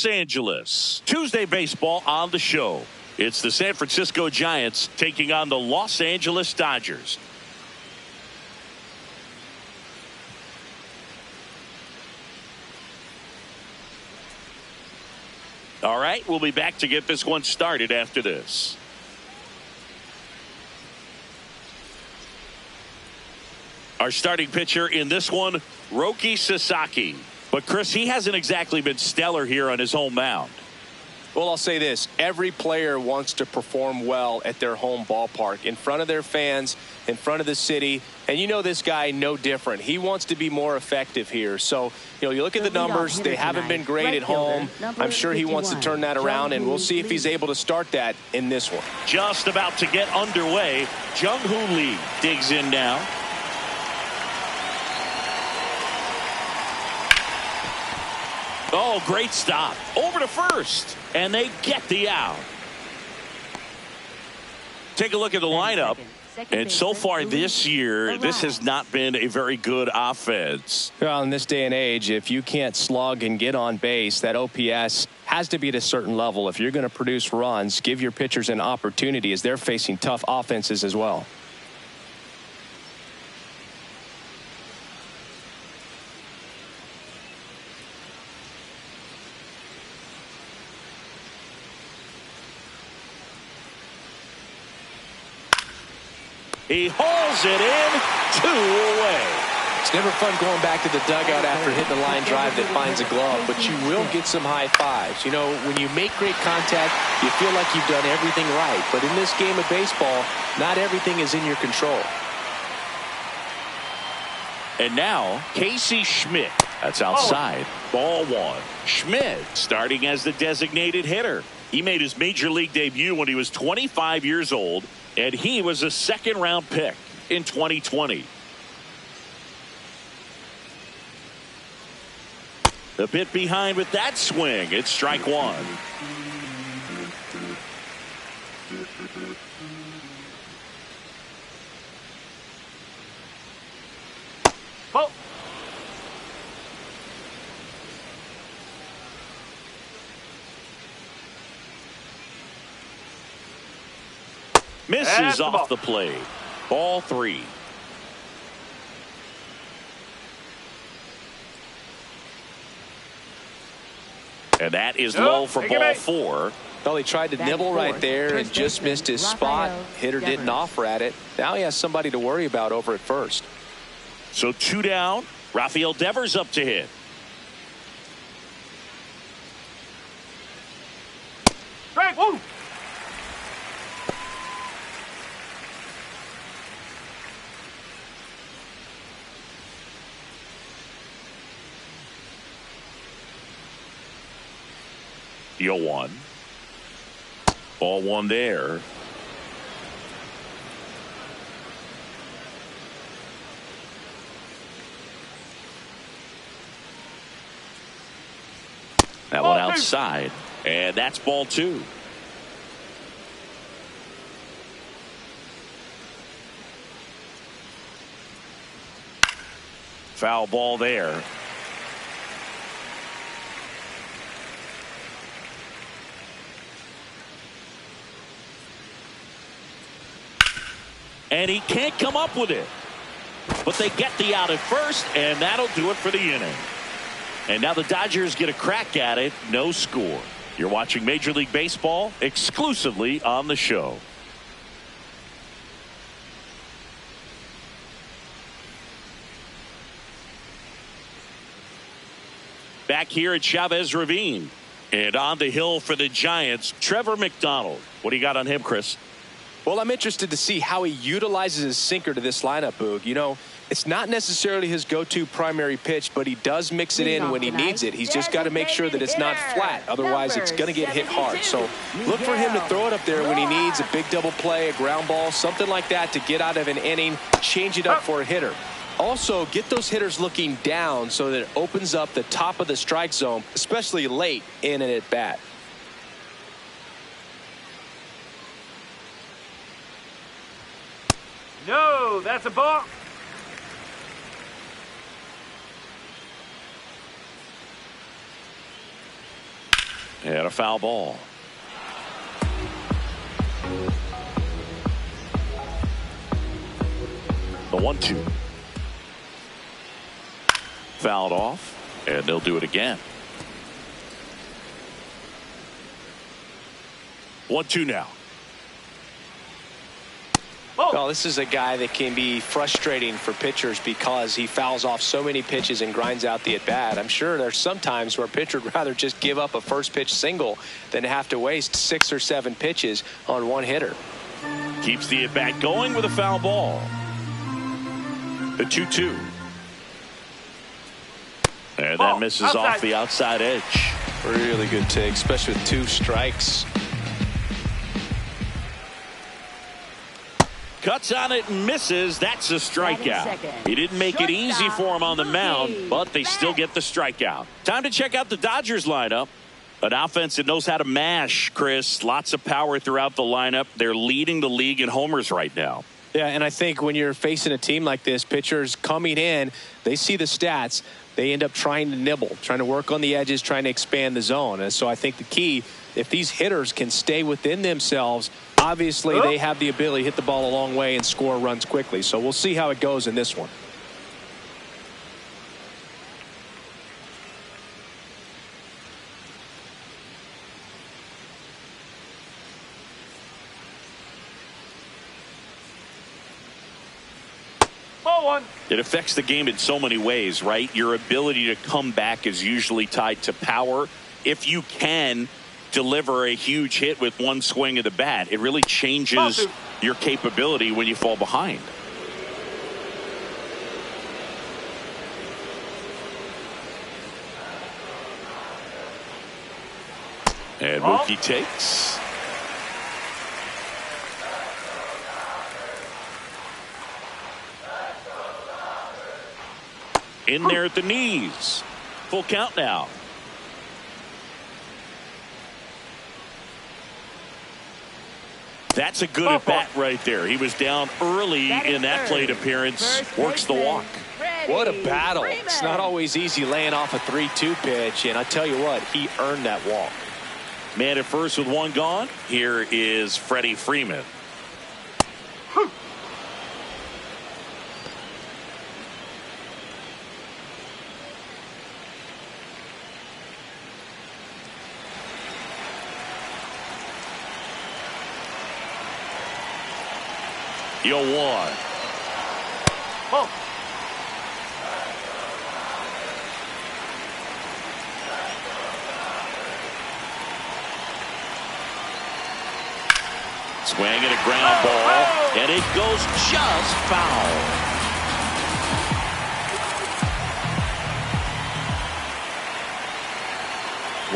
Angeles. Tuesday baseball on the show. It's the San Francisco Giants taking on the Los Angeles Dodgers. All right, we'll be back to get this one started after this. Our starting pitcher in this one, Roki Sasaki. But, Chris, he hasn't exactly been stellar here on his home mound. Well, I'll say this. Every player wants to perform well at their home ballpark, in front of their fans, in front of the city. And you know this guy no different. He wants to be more effective here. So, you look at the numbers. They haven't been great at home. I'm sure he wants to turn that around, and we'll see if he's able to start that in this one. Just about to get underway. Jung-Hoo Lee digs in now. Oh, great stop. Over to first. And they get the out. Take a look at the lineup. And so far this year, this has not been a very good offense. Well, in this day and age, if you can't slug and get on base, that OPS has to be at a certain level. If you're going to produce runs, give your pitchers an opportunity as they're facing tough offenses as well. He hauls it in, 2 away. It's never fun going back to the dugout after hitting a line drive that finds a glove, but you will get some high fives. When you make great contact, you feel like you've done everything right. But in this game of baseball, not everything is in your control. And now, Casey Schmidt. That's outside. Ball 1. Schmidt starting as the designated hitter. He made his major league debut when he was 25 years old. And he was a second-round pick in 2020. A bit behind with that swing. It's strike 1. Oh. Misses off the plate. Ball 3. And that is low for ball 4. Well, he tried to nibble right there and just missed his spot. Hitter didn't offer at it. Now he has somebody to worry about over at first. So 2 down. Rafael Devers up to hit. Strike 1. The 0-1. Ball 1 there. That one outside. And that's ball 2. Foul ball there. And he can't come up with it. But they get the out at first, and that'll do it for the inning. And now the Dodgers get a crack at it. No score. You're watching Major League Baseball exclusively on the show. Back here at Chavez Ravine. And on the hill for the Giants, Trevor McDonald. What do you got on him, Chris? Well, I'm interested to see how he utilizes his sinker to this lineup, Boog. It's not necessarily his go-to primary pitch, but he does mix it in when he needs it. He's just got to make sure that it's not flat. Otherwise, it's going to get hit hard. So look for him to throw it up there when he needs a big double play, a ground ball, something like that to get out of an inning, change it up for a hitter. Also, get those hitters looking down so that it opens up the top of the strike zone, especially late in an at-bat. No, that's a ball. And a foul ball. The 1-2. Fouled off, and they'll do it again. 1-2 now. Well, this is a guy that can be frustrating for pitchers because he fouls off so many pitches and grinds out the at-bat. I'm sure there's some times where a pitcher would rather just give up a first pitch single than have to waste 6 or 7 pitches on one hitter. Keeps the at-bat going with a foul ball. The 2-2. And that misses outside. off the outside edge. Really good take, especially with 2 strikes. Cuts on it and misses. That's a strikeout. He didn't make it easy for him on the mound, but they still get the strikeout. Time to check out the Dodgers lineup. An offense that knows how to mash, Chris. Lots of power throughout the lineup. They're leading the league in homers right now. Yeah, and I think when you're facing a team like this, pitchers coming in, they see the stats. They end up trying to nibble, trying to work on the edges, trying to expand the zone. And so I think the key, if these hitters can stay within themselves, obviously they have the ability to hit the ball a long way and score runs quickly. So we'll see how it goes in this one. It affects the game in so many ways, right? Your ability to come back is usually tied to power. If you can deliver a huge hit with one swing of the bat, it really changes your capability when you fall behind. And Mookie takes. In there at the knees. Full count now. That's a good at bat right there. He was down early in that plate appearance. Works the walk. What a battle. It's not always easy laying off a 3-2 pitch, and I tell you what, he earned that walk. Man at first with one gone. Here is Freddie Freeman. Yo, 1. Swing and a ground ball, and it goes just foul.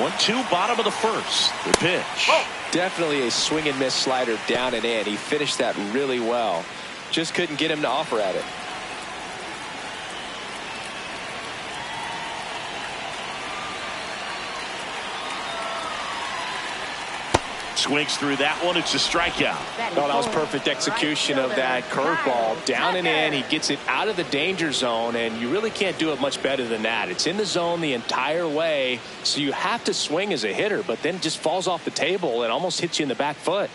One-two, bottom of the first. The pitch. Definitely a swing and miss slider down and in. He finished that really well. Just couldn't get him to offer at it. Swings through that one. It's a strikeout. Oh, that was perfect execution of that curveball. Down and in. He gets it out of the danger zone, and you really can't do it much better than that. It's in the zone the entire way, so you have to swing as a hitter, but then it just falls off the table and almost hits you in the back foot.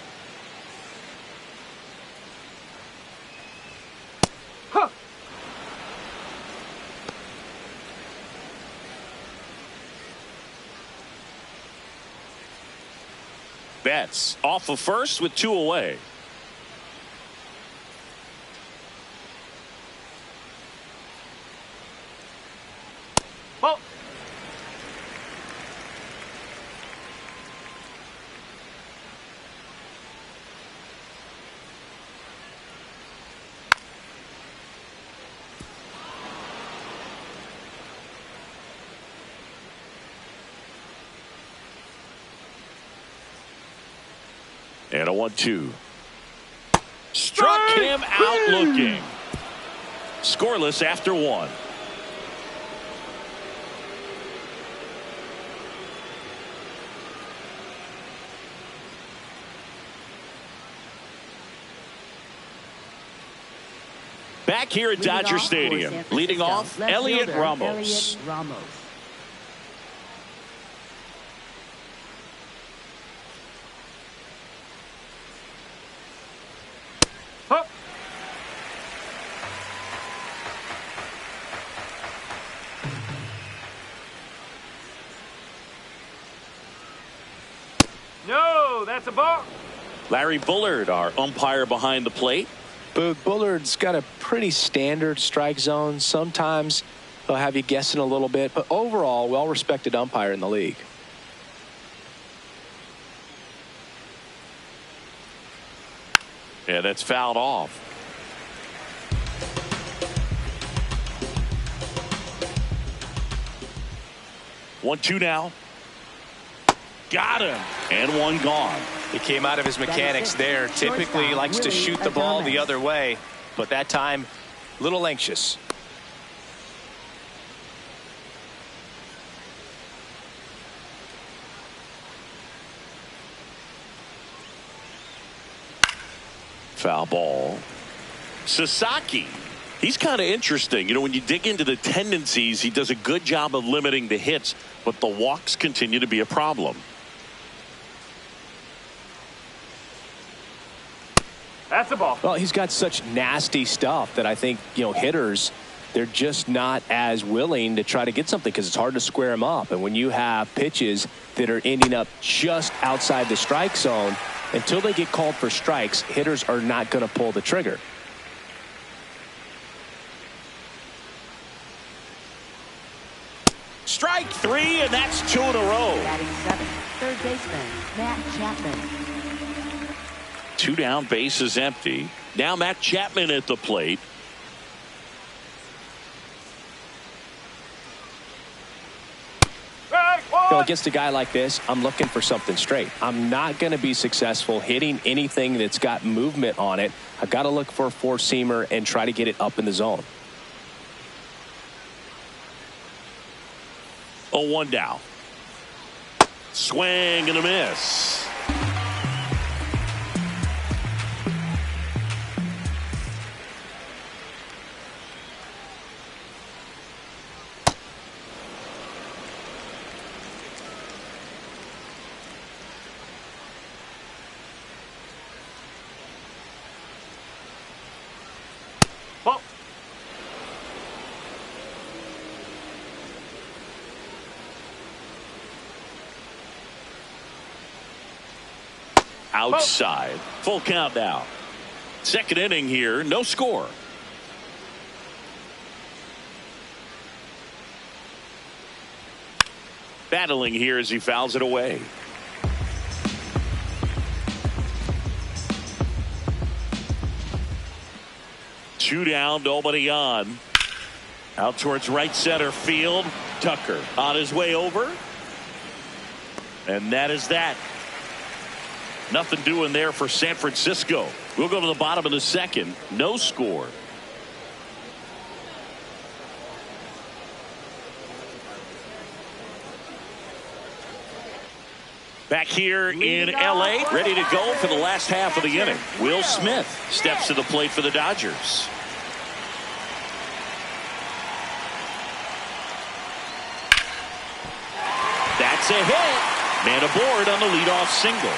Betts off of first with 2 away. And a 1-2. Struck him out looking. Scoreless after 1. Back here at Dodger Stadium, leading off, Elliot Ramos. Whoa, that's a ball. Larry Bullard, our umpire behind the plate. Boog, Bullard's got a pretty standard strike zone. Sometimes he'll have you guessing a little bit, but overall, well-respected umpire in the league. Yeah, that's fouled off. 1-2 now. Got him. And one gone. He came out of his mechanics there. Typically likes to shoot the ball the other way, but that time, a little anxious. Foul ball. Sasaki. He's kind of interesting. You know, when you dig into the tendencies, he does a good job of limiting the hits, but the walks continue to be a problem. That's a ball. Well, he's got such nasty stuff that I think, you know, hitters, they're just not as willing to try to get something because it's hard to square him up. And when you have pitches that are ending up just outside the strike zone, until they get called for strikes, hitters are not going to pull the trigger. Strike three, and that's 2 in a row. Batting seventh, third baseman, Matt Chapman. 2 down, base is empty. Now Matt Chapman at the plate. So against a guy like this, I'm looking for something straight. I'm not going to be successful hitting anything that's got movement on it. I've got to look for a four-seamer and try to get it up in the zone. 0-1 down. Swing and a miss. Ball. Outside. Full count now. Second inning here. No score. Battling here as he fouls it away. Two down, nobody on. Out towards right center field. Tucker on his way over. And that is that. Nothing doing there for San Francisco. We'll go to the bottom of the second. No score. Back here in L.A., ready to go for the last half of the inning. Will Smith steps to the plate for the Dodgers. That's a hit. Man aboard on the leadoff single.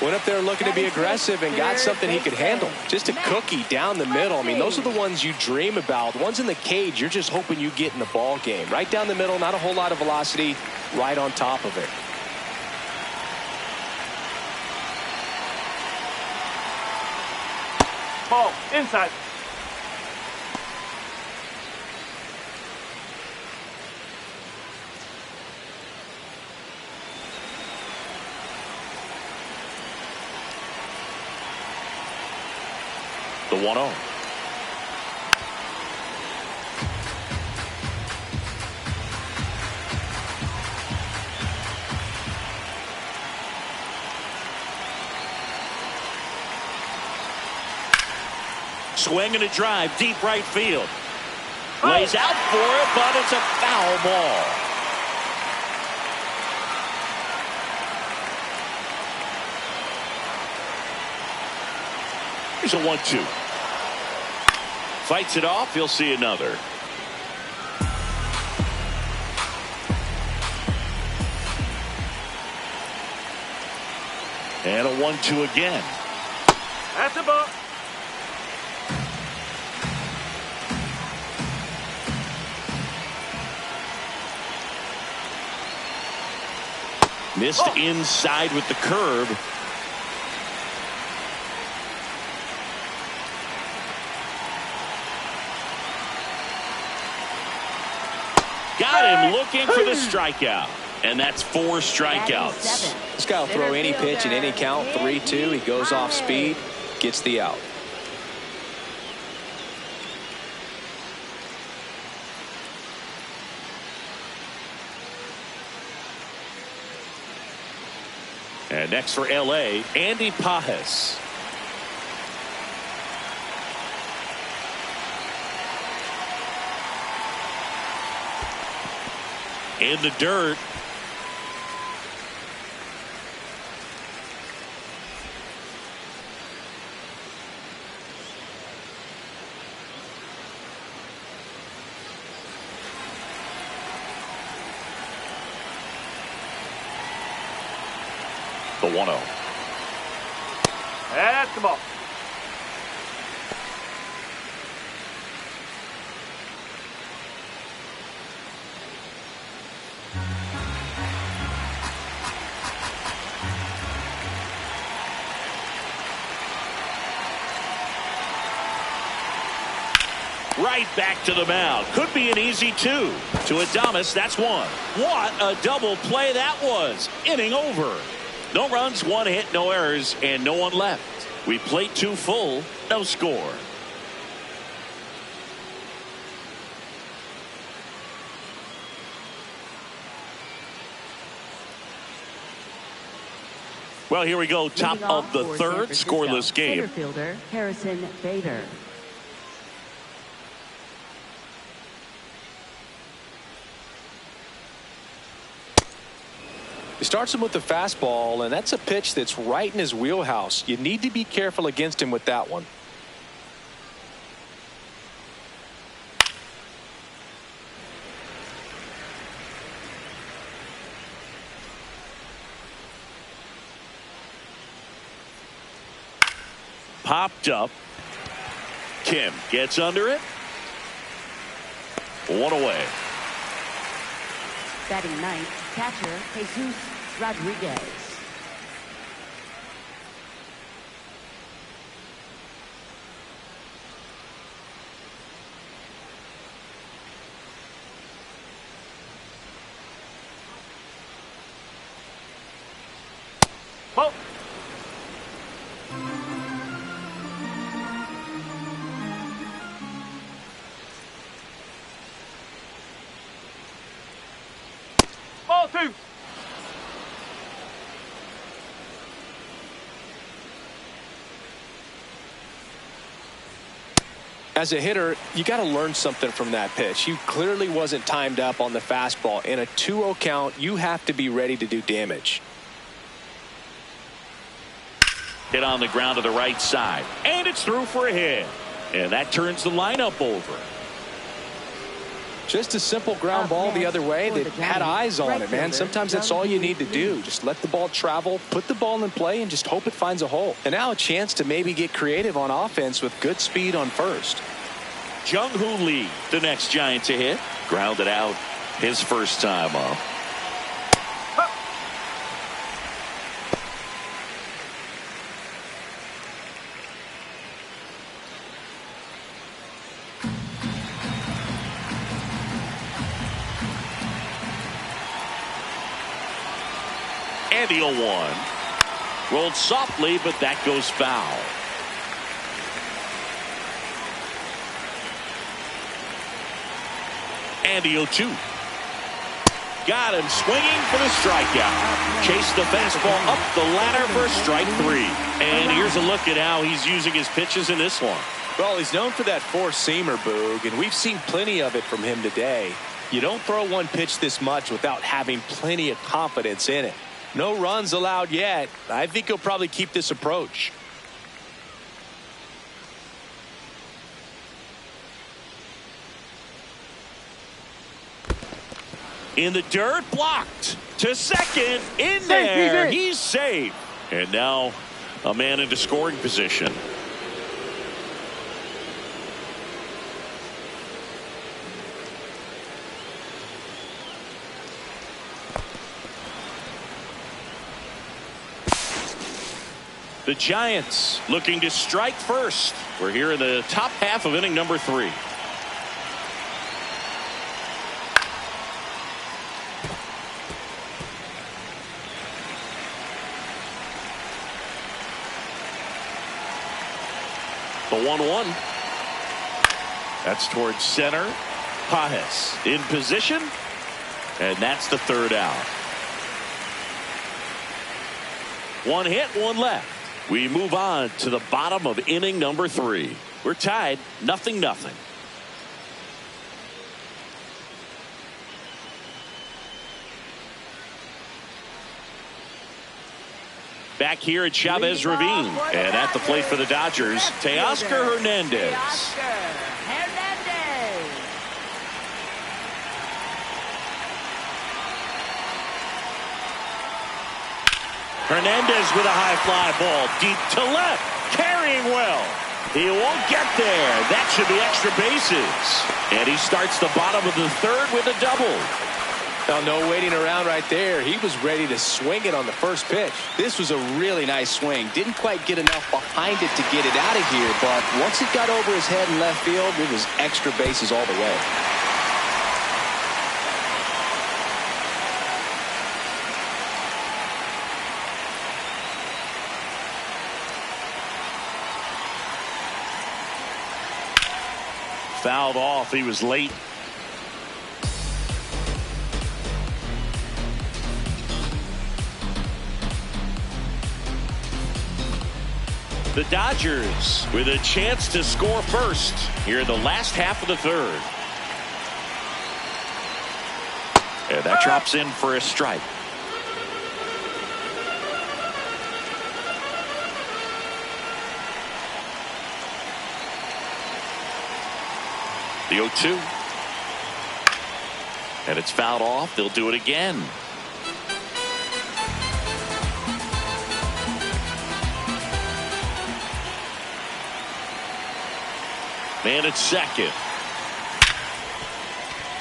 Went up there looking to be aggressive and got something he could handle. Just a cookie down the middle. I mean, those are the ones you dream about. The ones in the cage, you're just hoping you get in the ball game. Right down the middle, not a whole lot of velocity, right on top of it. Ball. Inside. The 1-0. Swing and a drive, deep right field. Lays out for it, but it's a foul ball. Here's a 1-2. Fights it off. He'll see another. And a 1-2 again. That's a ball. Missed inside with the curve. Got him looking for the strikeout. And that's 4 strikeouts. This guy will throw any pitch in any count. 3-2. He goes off speed, gets the out. And next for L.A., Andy Pages. In the dirt. The 1-0. That's the ball. Right back to the mound. Could be an easy 2. To Adames, that's 1. What a double play that was. Inning over. No runs, 1 hit, no errors, and no one left. We played 2 full, no score. Well, here we go. Top of the 3rd, scoreless game. Center fielder Harrison Bader. He starts him with the fastball, and that's a pitch that's right in his wheelhouse. You need to be careful against him with that one. Popped up. Kim gets under it. 1 away. Batting 9th, catcher Jesus Rodriguez. Ball. Ball 2. As a hitter, you got to learn something from that pitch. He clearly wasn't timed up on the fastball. In a 2-0 count, you have to be ready to do damage. Hit on the ground to the right side. And it's through for a hit. And that turns the lineup over. Just a simple ground ball the other way that had eyes on it, man. Sometimes that's all you need to do. Just let the ball travel, put the ball in play, and just hope it finds a hole. And now a chance to maybe get creative on offense with good speed on first. Jung-Hoo Lee, the next Giant to hit. Grounded out his first time up. And the 0-1. Rolled softly, but that goes foul. And the 0-2. Got him swinging for the strikeout. Chased the fastball up the ladder for strike 3. And here's a look at how he's using his pitches in this one. Well, he's known for that four-seamer, Boog, and we've seen plenty of it from him today. You don't throw one pitch this much without having plenty of confidence in it. No runs allowed yet. I think he'll probably keep this approach. In the dirt, blocked to second, in there, he's safe. And now a man into scoring position. The Giants looking to strike first. We're here in the top half of inning number 3. The 1-1. That's towards center. Pages in position. And that's the third out. 1 hit, 1 left. We move on to the bottom of inning number 3. We're tied 0-0. Back here at Chavez Ravine, and at the plate for the Dodgers, Teoscar Hernandez. Hernandez with a high fly ball deep to left, carrying well. He won't get there. That should be extra bases. And he starts the bottom of the 3rd with a double. Now, no waiting around right there. He was ready to swing it on the first pitch. This was a really nice swing. Didn't quite get enough behind it to get it out of here, but once it got over his head in left field, it was extra bases all the way. Fouled off. He was late. The Dodgers with a chance to score first here in the last half of the 3rd. And that drops in for a strike. The 0-2. And it's fouled off. They'll do it again. Man at second.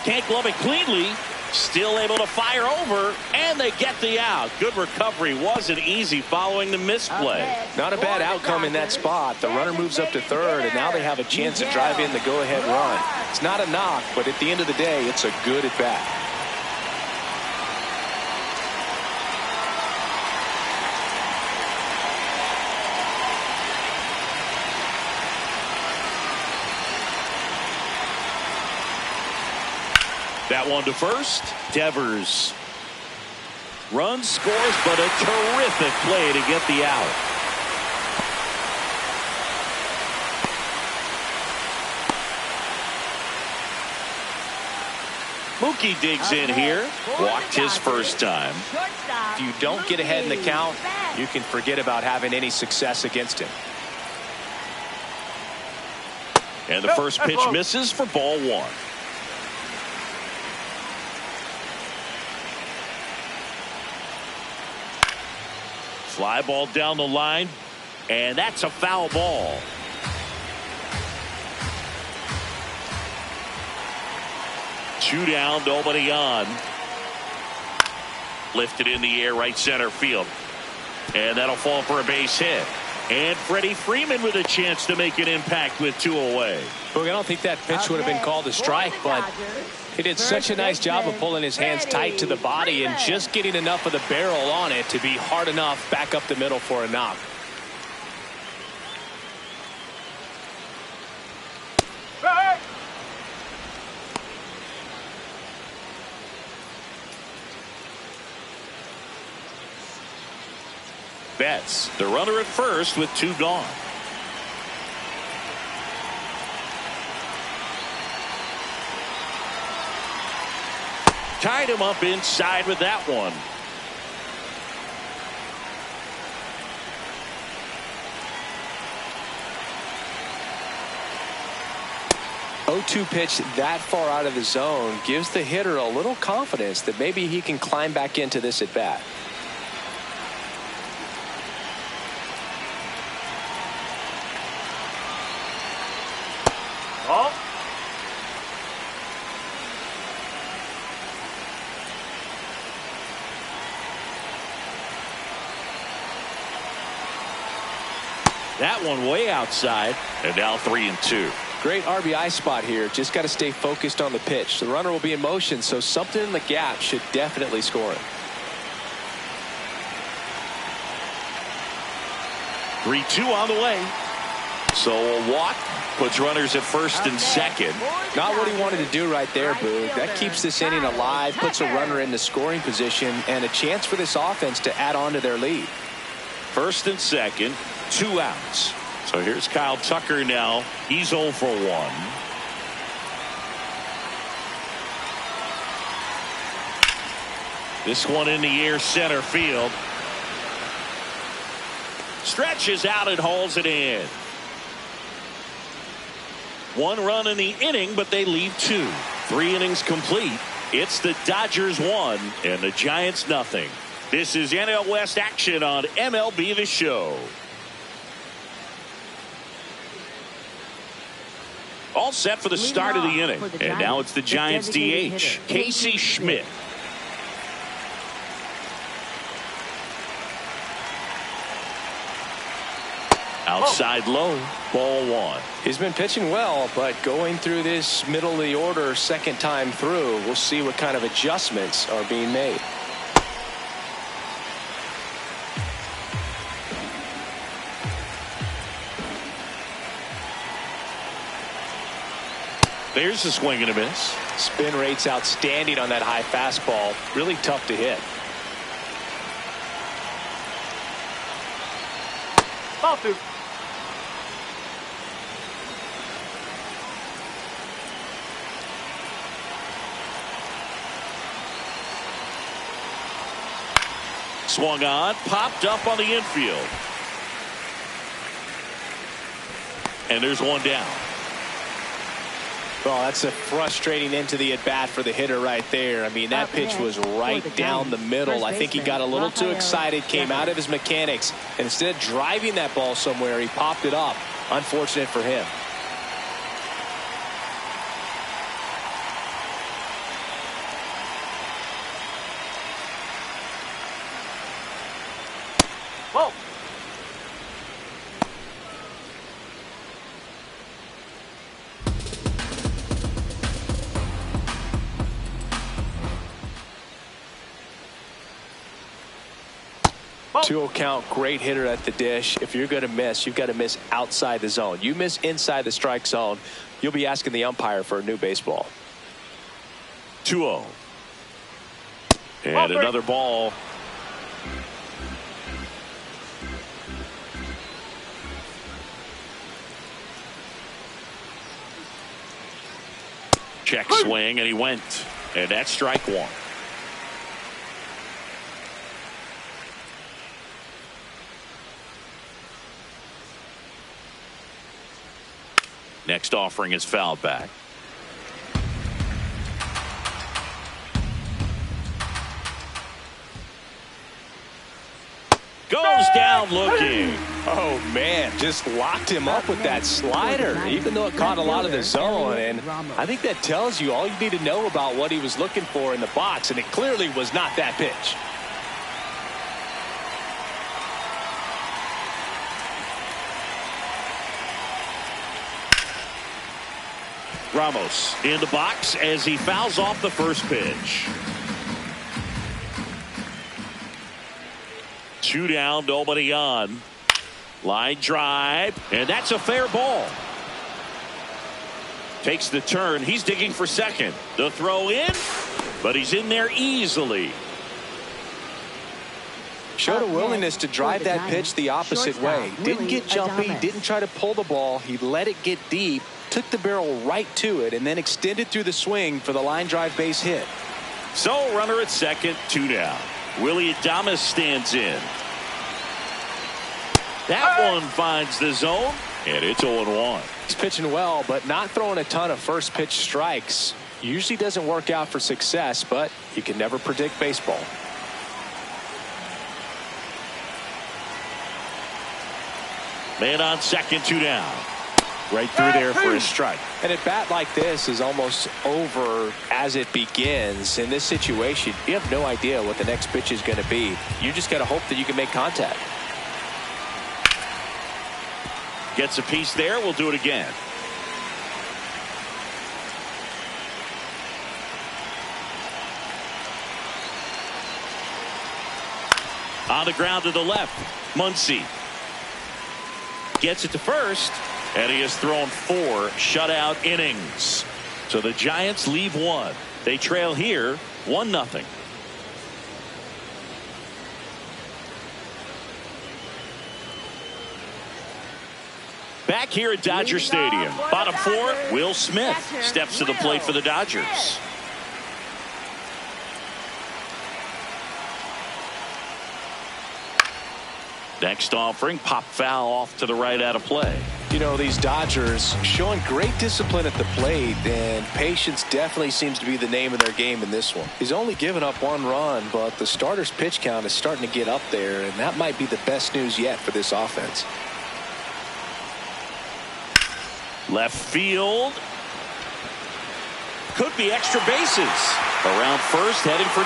Can't glove it cleanly. Still able to fire over, and they get the out. Good recovery. Wasn't easy following the misplay. Not a bad outcome in that spot. The runner moves up to 3rd, and now they have a chance to drive in the go-ahead run. It's not a knock, but at the end of the day, it's a good at-bat. That one to first. Devers. Run scores, but a terrific play to get the out. Mookie digs in here. Walked his first time. If you don't get ahead in the count, you can forget about having any success against him. And the first pitch misses for ball 1. Fly ball down the line, and that's a foul ball. Two down, nobody on. Lifted in the air, right center field. And that'll fall for a base hit. And Freddie Freeman with a chance to make an impact with 2 away. Look, I don't think that pitch would have been called a strike, but he did such a nice job of pulling his hands tight to the body and just getting enough of the barrel on it to be hard enough back up the middle for a knock. Betts, the runner at first with 2 gone. Tied him up inside with that one. O2 pitch that far out of the zone gives the hitter a little confidence that maybe he can climb back into this at bat. Oh. That one way outside. And now 3-2. Great RBI spot here. Just got to stay focused on the pitch. The runner will be in motion, so something in the gap should definitely score him. 3-2 on the way. So a walk puts runners at first and second. Not what he wanted to do right there, Boog. That keeps this inning alive, puts a runner in the scoring position, and a chance for this offense to add on to their lead. First and second, 2 outs. So here's Kyle Tucker now. He's 0 for 1. This one in the air, center field. Stretches out and hauls it in. 1 run in the inning, but they leave 2. 3 innings complete. It's the Dodgers 1 and the Giants nothing. This is NL West action on MLB The Show. All set for the start of the inning. And now it's the Giants DH, Casey Schmitt. Outside low, ball 1. He's been pitching well, but going through this middle of the order second time through, we'll see what kind of adjustments are being made. There's a swing and a miss. Spin rate's outstanding on that high fastball. Really tough to hit. Ball 2. Swung on, popped up on the infield. And there's 1 down. Oh, that's a frustrating end to the at-bat for the hitter right there. I mean, that pitch was right down the middle. I think he got a little too excited, came out of his mechanics, and instead of driving that ball somewhere, he popped it up. Unfortunate for him. Whoa. Oh. 2-0 count, great hitter at the dish. If you're going to miss, you've got to miss outside the zone. You miss inside the strike zone, you'll be asking the umpire for a new baseball. 2-0. And another ball. Check swing, and he went. And that's strike 1. Next offering is fouled back. Goes down looking. Oh, man, just locked him up with that slider, even though it caught a lot of the zone. And I think that tells you all you need to know about what he was looking for in the box, and it clearly was not that pitch. Ramos in the box as he fouls off the first pitch. 2 down, nobody on. Line drive, and that's a fair ball. Takes the turn. He's digging for second. The throw in, but he's in there easily. Showed a willingness to drive that pitch the opposite way. Didn't get jumpy, didn't try to pull the ball. He let it get deep, took the barrel right to it, and then extended through the swing for the line drive base hit. So runner at second, 2 down. Willie Adames stands in. That one finds the zone, and it's 0-1. He's pitching well, but not throwing a ton of first pitch strikes. Usually doesn't work out for success, but you can never predict baseball. Man on second, 2 down. Right through there for a strike. And at bat like this is almost over as it begins. In this situation, you have no idea what the next pitch is going to be. You just got to hope that you can make contact. Gets a piece there. We'll do it again. On the ground to the left. Muncy gets it to first, and he has thrown 4 shutout innings. So the Giants leave 1. They trail here 1-0. Back here at Dodger Stadium. Bottom 4, Will Smith steps to the plate for the Dodgers. Next offering, pop foul off to the right out of play. You know, these Dodgers showing great discipline at the plate, and patience definitely seems to be the name of their game in this one. He's only given up 1 run, but the starter's pitch count is starting to get up there, and that might be the best news yet for this offense. Left field. Could be extra bases. Around first, heading for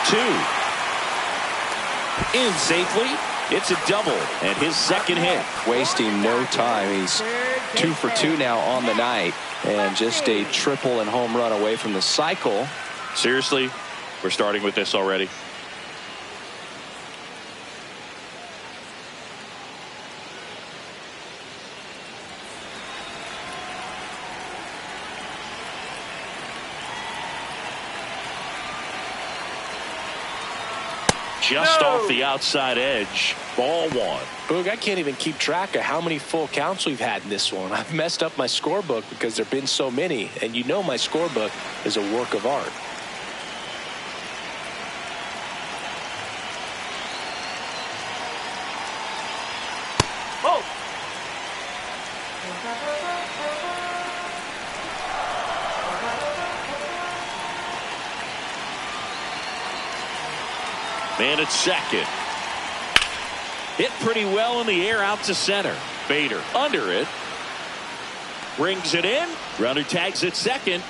2. In safely. It's a double and his second hit. Wasting no time. He's 2 for 2 now on the night, and just a triple and home run away from the cycle. Seriously, we're starting with this already. Just off the outside edge. Ball 1. Boog, I can't even keep track of how many full counts we've had in this one. I've messed up my scorebook because there have been so many, and you know my scorebook is a work of art. Oh! Man at second. Hit pretty well in the air out to center. Bader under it. Brings it in. Runner tags at second.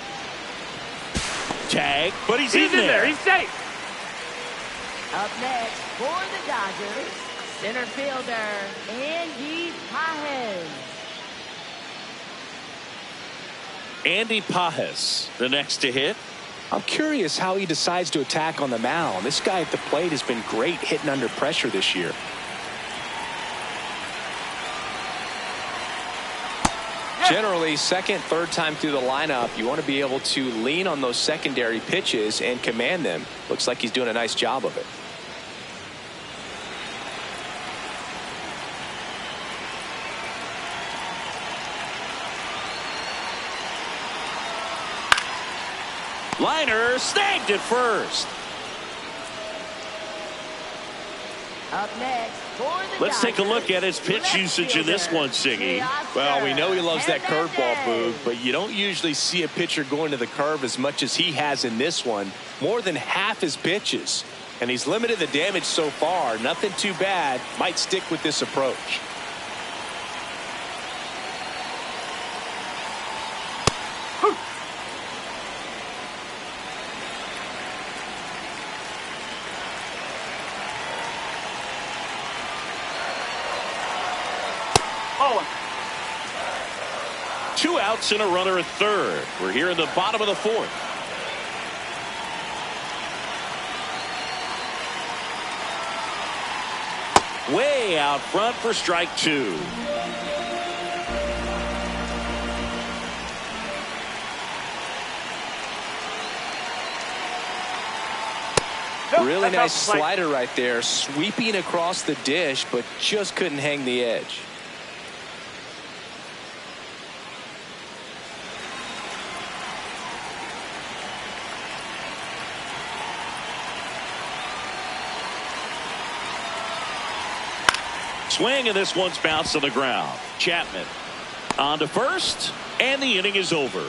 Tag, but he's in there. He's safe. Up next for the Dodgers, center fielder Andy Pages. Andy Pages, the next to hit. I'm curious how he decides to attack on the mound. This guy at the plate has been great hitting under pressure this year. Generally, second, third time through the lineup, you want to be able to lean on those secondary pitches and command them. Looks like he's doing a nice job of it. Liner snagged at first. Up next for the Let's take a look at his pitch usage in this one, Siggy. Well, we know he loves that curveball, Boog, but you don't usually see a pitcher going to the curve as much as he has in this one. More than half his pitches. And he's limited the damage so far. Nothing too bad. Might stick with this approach. Oh. 2 outs and a runner at third. We're here in the bottom of the 4th. Way out front for strike 2. Really nice slider right there, sweeping across the dish, but just couldn't hang the edge. Swing, and this one's bounced on the ground. Chapman on to first, and the inning is over.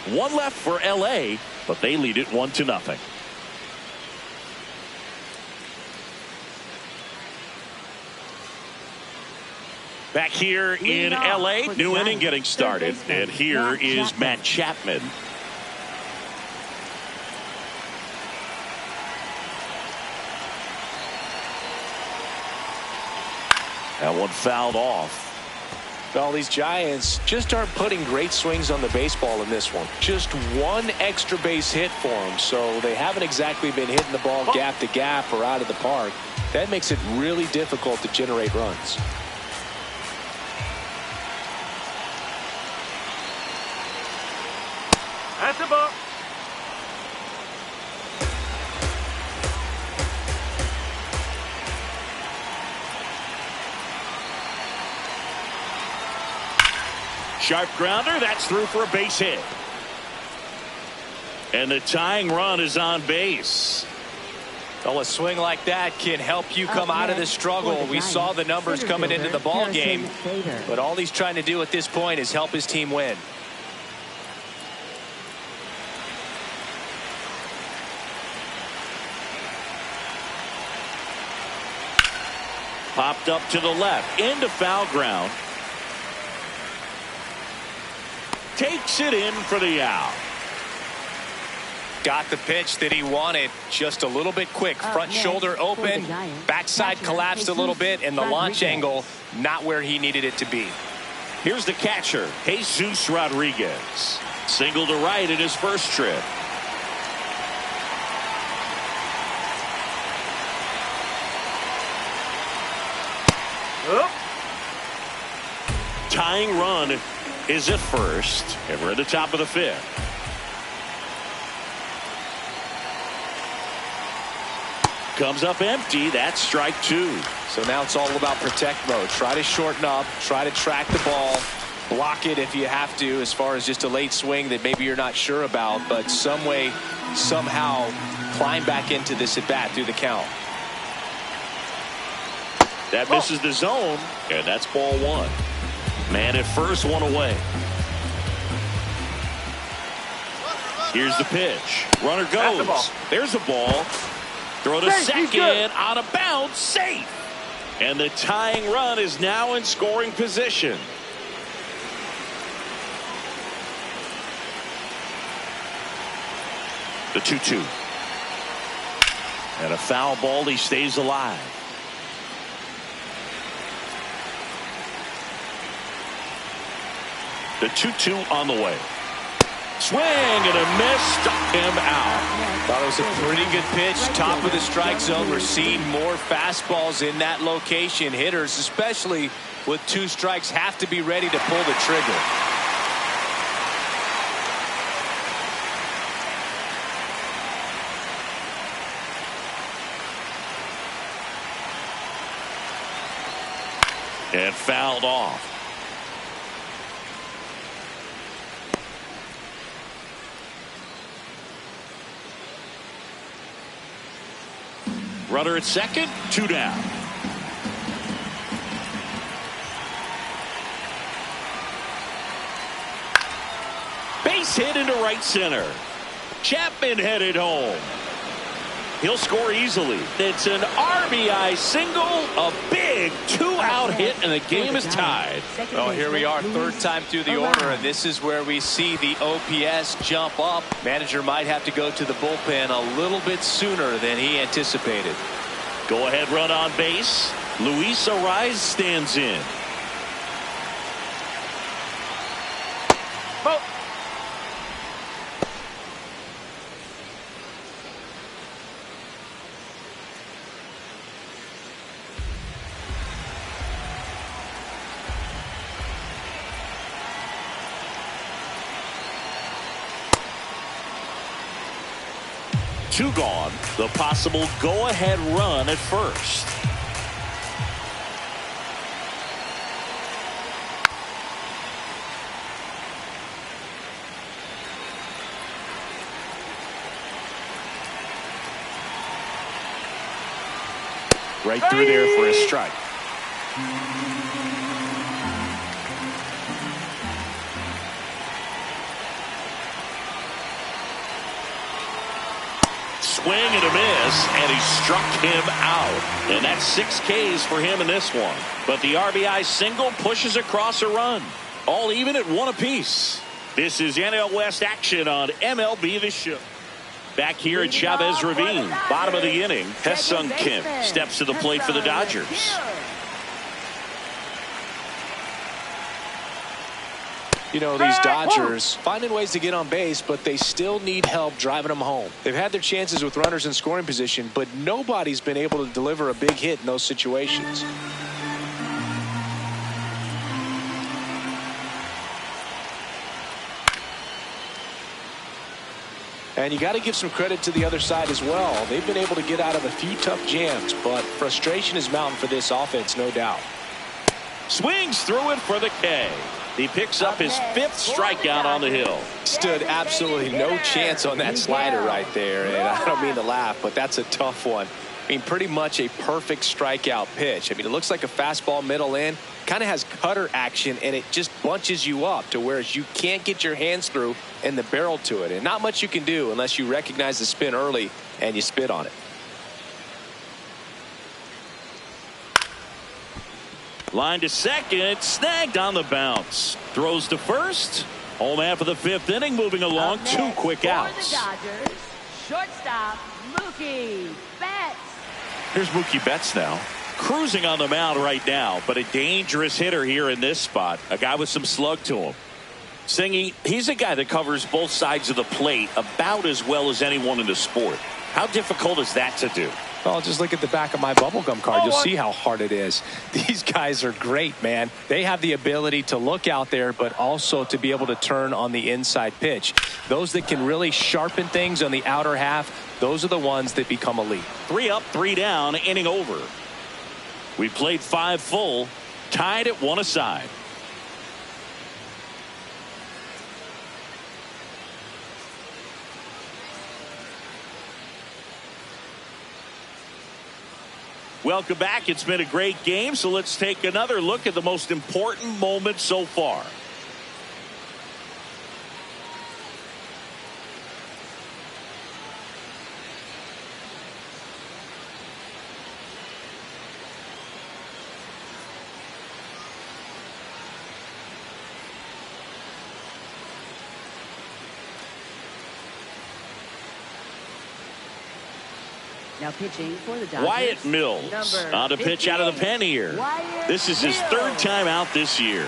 1 left for LA, but they lead it 1-0. Back here in LA, new inning getting started, and here is Matt Chapman. That one fouled off. Well, these Giants just aren't putting great swings on the baseball in this one. Just one extra base hit for them, so they haven't exactly been hitting the ball gap to gap or out of the park. That makes it really difficult to generate runs. That's the ball. Sharp grounder. That's through for a base hit. And the tying run is on base. Well, a swing like that can help you come out of the struggle. We saw the numbers coming into the ball game, but all he's trying to do at this point is help his team win. Popped up to the left into foul ground. Takes it in for the out. Got the pitch that he wanted, just a little bit quick. Front shoulder open, backside collapsed a little bit, and the launch angle not where he needed it to be. Here's the catcher, Jesus Rodriguez. Single to right in his first trip. Tying run is at first, and we're at the top of the fifth. Comes up empty. That's strike two. So now it's all about protect mode. Try to shorten up, try to track the ball, block it if you have to, as far as just a late swing that maybe you're not sure about, but some way, somehow climb back into this at bat through the count. That misses the zone, and that's ball one. Man at first, one away. Here's the pitch. Runner goes. There's a ball. Throw to second, out of bounds, safe. And the tying run is now in scoring position. The 2-2. And a foul ball, he stays alive. The 2-2 on the way. Swing and a miss, struck him out. Thought it was a pretty good pitch. Top of the strike zone. We're seeing more fastballs in that location. Hitters, especially with two strikes, have to be ready to pull the trigger. And fouled off. Runner at second, two down. Base hit into right center. Chapman headed home. He'll score easily. It's an RBI single, a big two-out hit, and the game is tied. Well, here we are, third time through the order, and this is where we see the OPS jump up. Manager might have to go to the bullpen a little bit sooner than he anticipated. Go ahead run on base. Luis Arraez stands in. Two gone. The possible go-ahead run at first. Right through there for a strike. Swing and a miss, and he struck him out. And that's 6 Ks for him in this one. But the RBI single pushes across a run. All even at 1 apiece. This is NL West action on MLB The Show. Back here at Chavez Ravine, bottom of the inning, Ha-Seong Kim steps to the plate for the Dodgers. You know, these Dodgers finding ways to get on base, but they still need help driving them home. They've had their chances with runners in scoring position, but nobody's been able to deliver a big hit in those situations. And you got to give some credit to the other side as well. They've been able to get out of a few tough jams, but frustration is mounting for this offense, no doubt. Swings through it for the K. He picks up his 5th strikeout on the hill. Stood absolutely no chance on that slider right there. And I don't mean to laugh, but that's a tough one. I mean, pretty much a perfect strikeout pitch. I mean, it looks like a fastball middle in. Kind of has cutter action, and it just bunches you up to where you can't get your hands through and the barrel to it. And not much you can do unless you recognize the spin early and you spit on it. Line to second, snagged on the bounce. Throws to first. Home half of the 5th inning, moving along. 2 quick outs. For the Dodgers, shortstop Mookie Betts. Here's Mookie Betts now. Cruising on the mound right now, but a dangerous hitter here in this spot. A guy with some slug to him. Singy, he's a guy that covers both sides of the plate about as well as anyone in the sport. How difficult is that to do? Well, just look at the back of my bubblegum card. You'll see how hard it is. These guys are great, man. They have the ability to look out there, but also to be able to turn on the inside pitch. Those that can really sharpen things on the outer half, those are the ones that become elite. 3 up, 3 down, inning over. We played 5 full, tied at 1 aside. Welcome back. It's been a great game, so let's take another look at the most important moment so far. Now pitching for the Dodgers, Wyatt Mills on to pitch out of the pen here. This is his 3rd time out this year.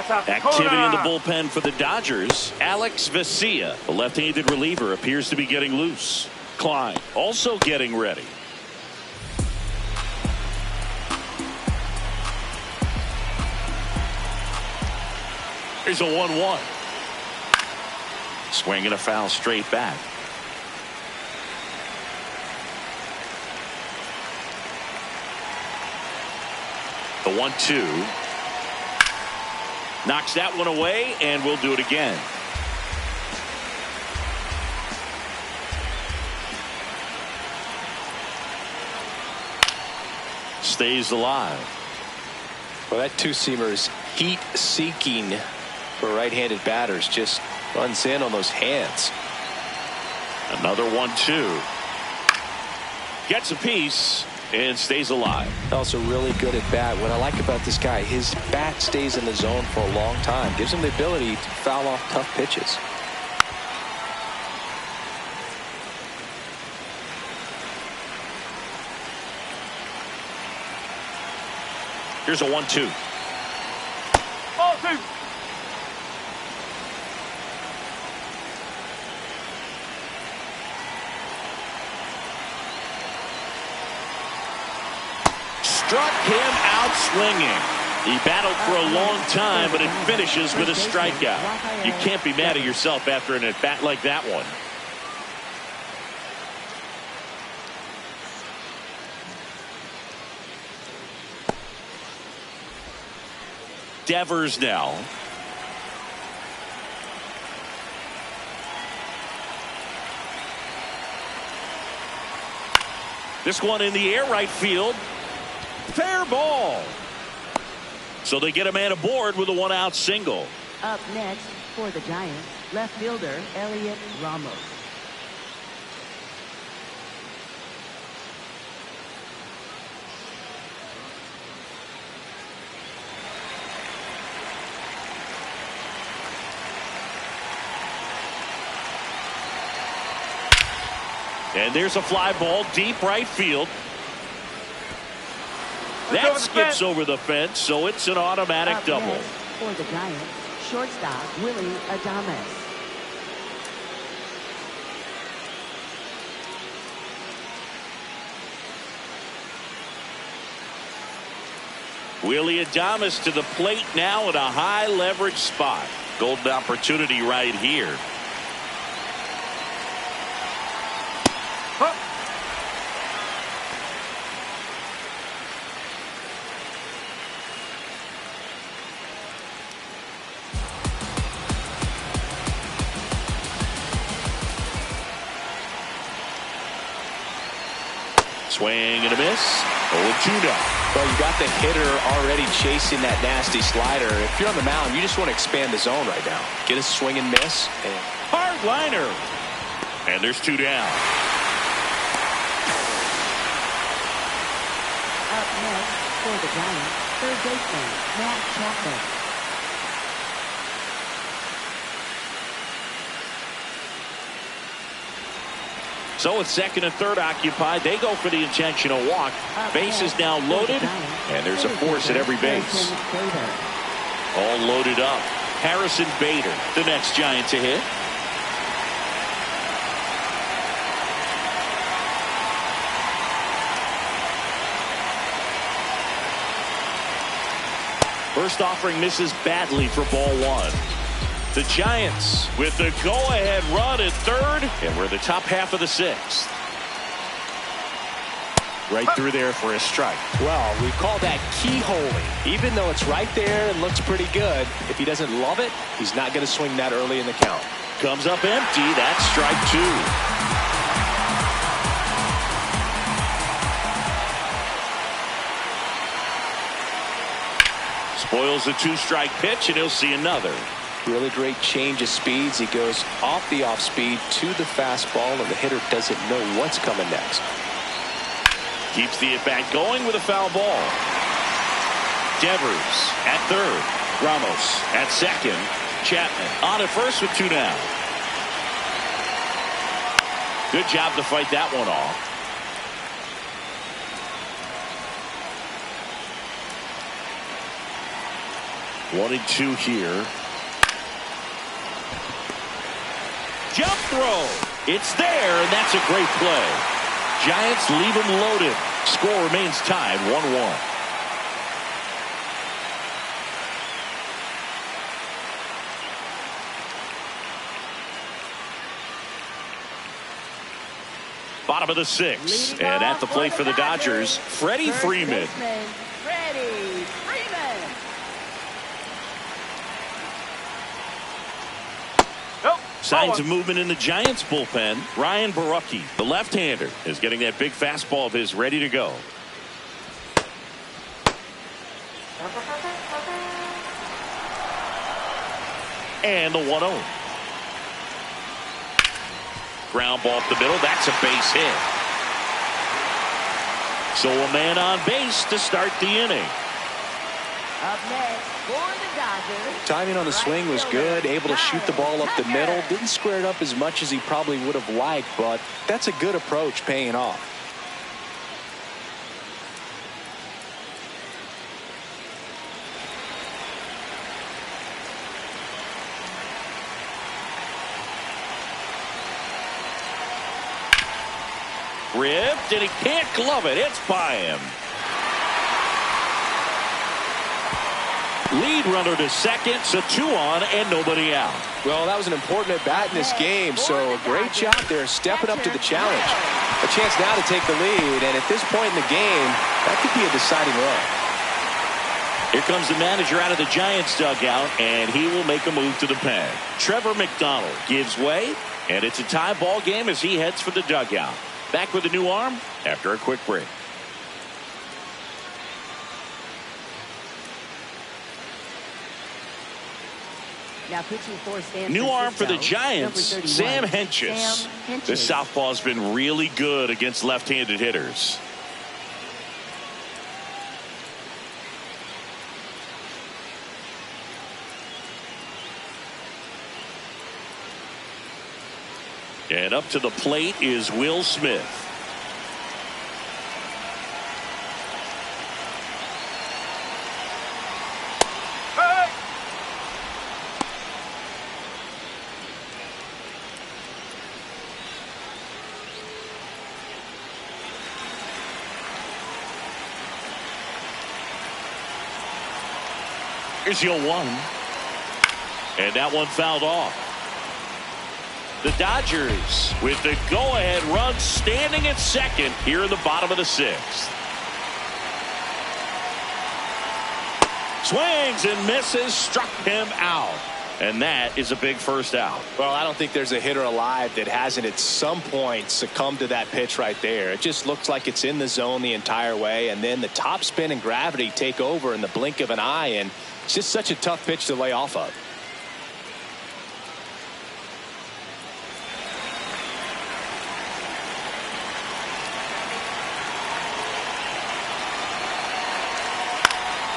Activity in the bullpen for the Dodgers. Alex Vesia, the left-handed reliever, appears to be getting loose. Klein also getting ready. Here's a 1-1. Swing and a foul straight back. The 1-2. Knocks that one away, and we'll do it again. Stays alive. Well, that two-seamer is heat-seeking for right-handed batters. Just runs in on those hands. Another 1-2. Gets a piece and stays alive. Also really good at bat. What I like about this guy, his bat stays in the zone for a long time. Gives him the ability to foul off tough pitches. Here's a 1-2. Ball 2. Struck him out swinging. He battled for a long time, but it finishes with a strikeout. You can't be mad at yourself after an at-bat like that one. Devers now. This one in the air, right field. Fair ball. So they get a man aboard with a one-out single. Up next for the Giants, left fielder Elliot Ramos. And there's a fly ball deep right field. That skips over the fence, so it's an automatic Up double. next for the Giants, shortstop Willie Adames. Willie Adames to the plate now at a high leverage spot. Golden opportunity right here. Swing and a miss. 0-2 now. Well, you got the hitter already chasing that nasty slider. If you're on the mound, you just want to expand the zone right now. Get a swing and miss. And hard liner. And there's 2 down. Up next for the Giants, third baseman Matt Chapman. So with second and third occupied, they go for the intentional walk. Base is now loaded, and there's a force at every base. All loaded up. Harrison Bader, the next Giant to hit. First offering misses badly for ball 1. The Giants with the go-ahead run at third, and we're in the top half of the 6th. Right through there for a strike. well, we call that keyholing. Even though it's right there and looks pretty good, if he doesn't love it, he's not going to swing that early in the count. Comes up empty. That's strike 2. Spoils the 2-strike pitch, and he'll see another. Really great change of speeds. He goes off the off speed to the fastball, and the hitter doesn't know what's coming next. Keeps the at-bat going with a foul ball. Devers at third. Ramos at second. Chapman on at first with 2 down. Good job to fight that one off. One and 2 here. Jump throw. It's there, and that's a great play. Giants leave them loaded. Score remains tied 1-1. Bottom of the 6th, and at the plate for the Dodgers, Freddie Freeman. Freddie Freeman. Signs of movement in the Giants bullpen. Ryan Borucki, the left-hander, is getting that big fastball of his ready to go. And the 1-0. Ground ball up the middle. That's a base hit. So a man on base to start the inning. Up next for the Dodgers. Timing on the swing was good, able to shoot the ball up the middle. Didn't square it up as much as he probably would have liked, but that's a good approach, paying off. Ripped, and he can't glove it. It's by him. Lead runner to second, so 2 on and nobody out. Well, that was an important at-bat in this game, so a great job there stepping up to the challenge. A chance now to take the lead, and at this point in the game, that could be a deciding run. Here comes the manager out of the Giants dugout, and he will make a move to the pen. Trevor McDonald gives way, and it's a tie ball game as he heads for the dugout. Back with a new arm after a quick break. Now pitching for San New arm for the Francisco, Giants, number 31, Sam Hentges. Sam Hentges. This southpaw's been really good against left-handed hitters. And up to the plate is Will Smith. Here's 0-1. And that one fouled off. The Dodgers with the go-ahead run standing at second here in the bottom of the sixth. Swings and misses, struck him out. And that is a big first out. Well, I don't think there's a hitter alive that hasn't at some point succumbed to that pitch right there. It just looks like it's in the zone the entire way, and then the topspin and gravity take over in the blink of an eye, and it's just such a tough pitch to lay off of.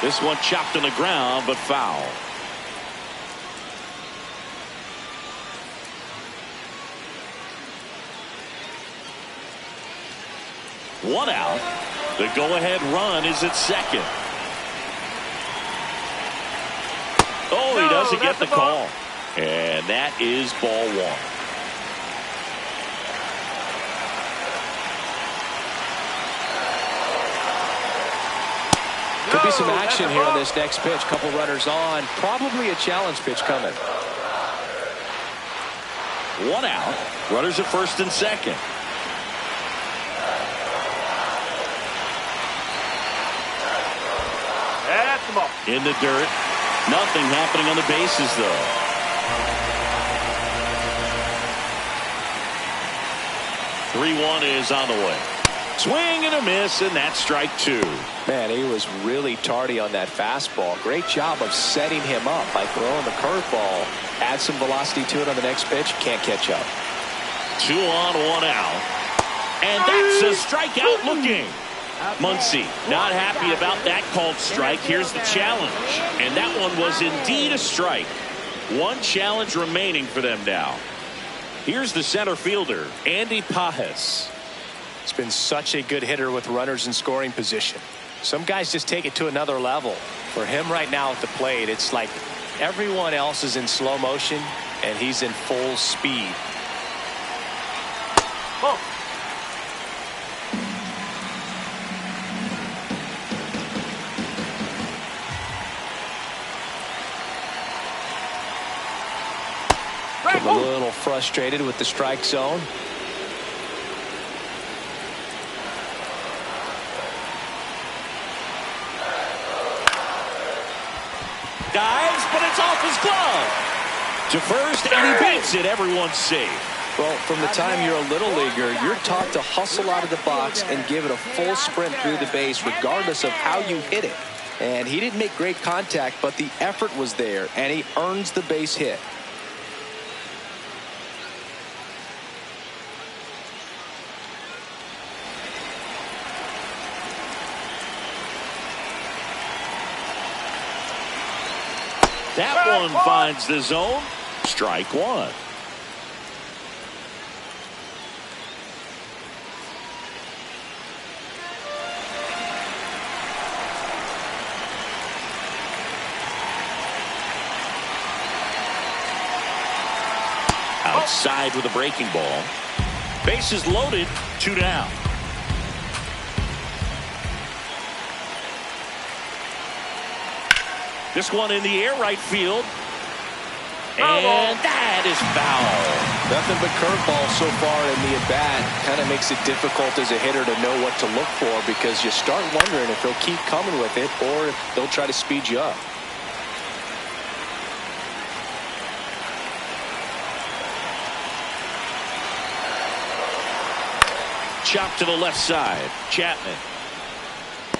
This one chopped on the ground, but foul. One out. The go-ahead run is at second. Oh, he doesn't get the call. And that is ball one. Could be some action here on this next pitch. Couple runners on. Probably a challenge pitch coming. One out. Runners at first and second. That's the ball. In the dirt. Nothing happening on the bases, though. Three-one is on the way. Swing and a miss, and that's strike two. Man, he was really tardy on that fastball. Great job of setting him up by throwing the curveball. Add some velocity to it on the next pitch. Can't catch up. 2 on, 1 out. And that's a strikeout looking. Muncy not happy about that called strike. Here's the challenge. And that one was indeed a strike. One challenge remaining for them now. Here's the center fielder, Andy Pages. He's been such a good hitter with runners in scoring position. Some guys just take it to another level. For him right now at the plate, it's like everyone else is in slow motion and he's in full speed. Ball. A little frustrated with the strike zone. Dives, but it's off his glove. To first, and he beats it. Everyone's safe. Well, from the time you're a little leaguer, you're taught to hustle out of the box and give it a full sprint through the base regardless of how you hit it. And he didn't make great contact, but the effort was there, and he earns the base hit. That one finds the zone. Strike one. Outside with a breaking ball. Bases loaded, 2 down. This one in the air, right field. And that is foul. Nothing but curveball so far in the at-bat. Kind of makes it difficult as a hitter to know what to look for because you start wondering if they'll keep coming with it or if they'll try to speed you up. Chop to the left side. Chapman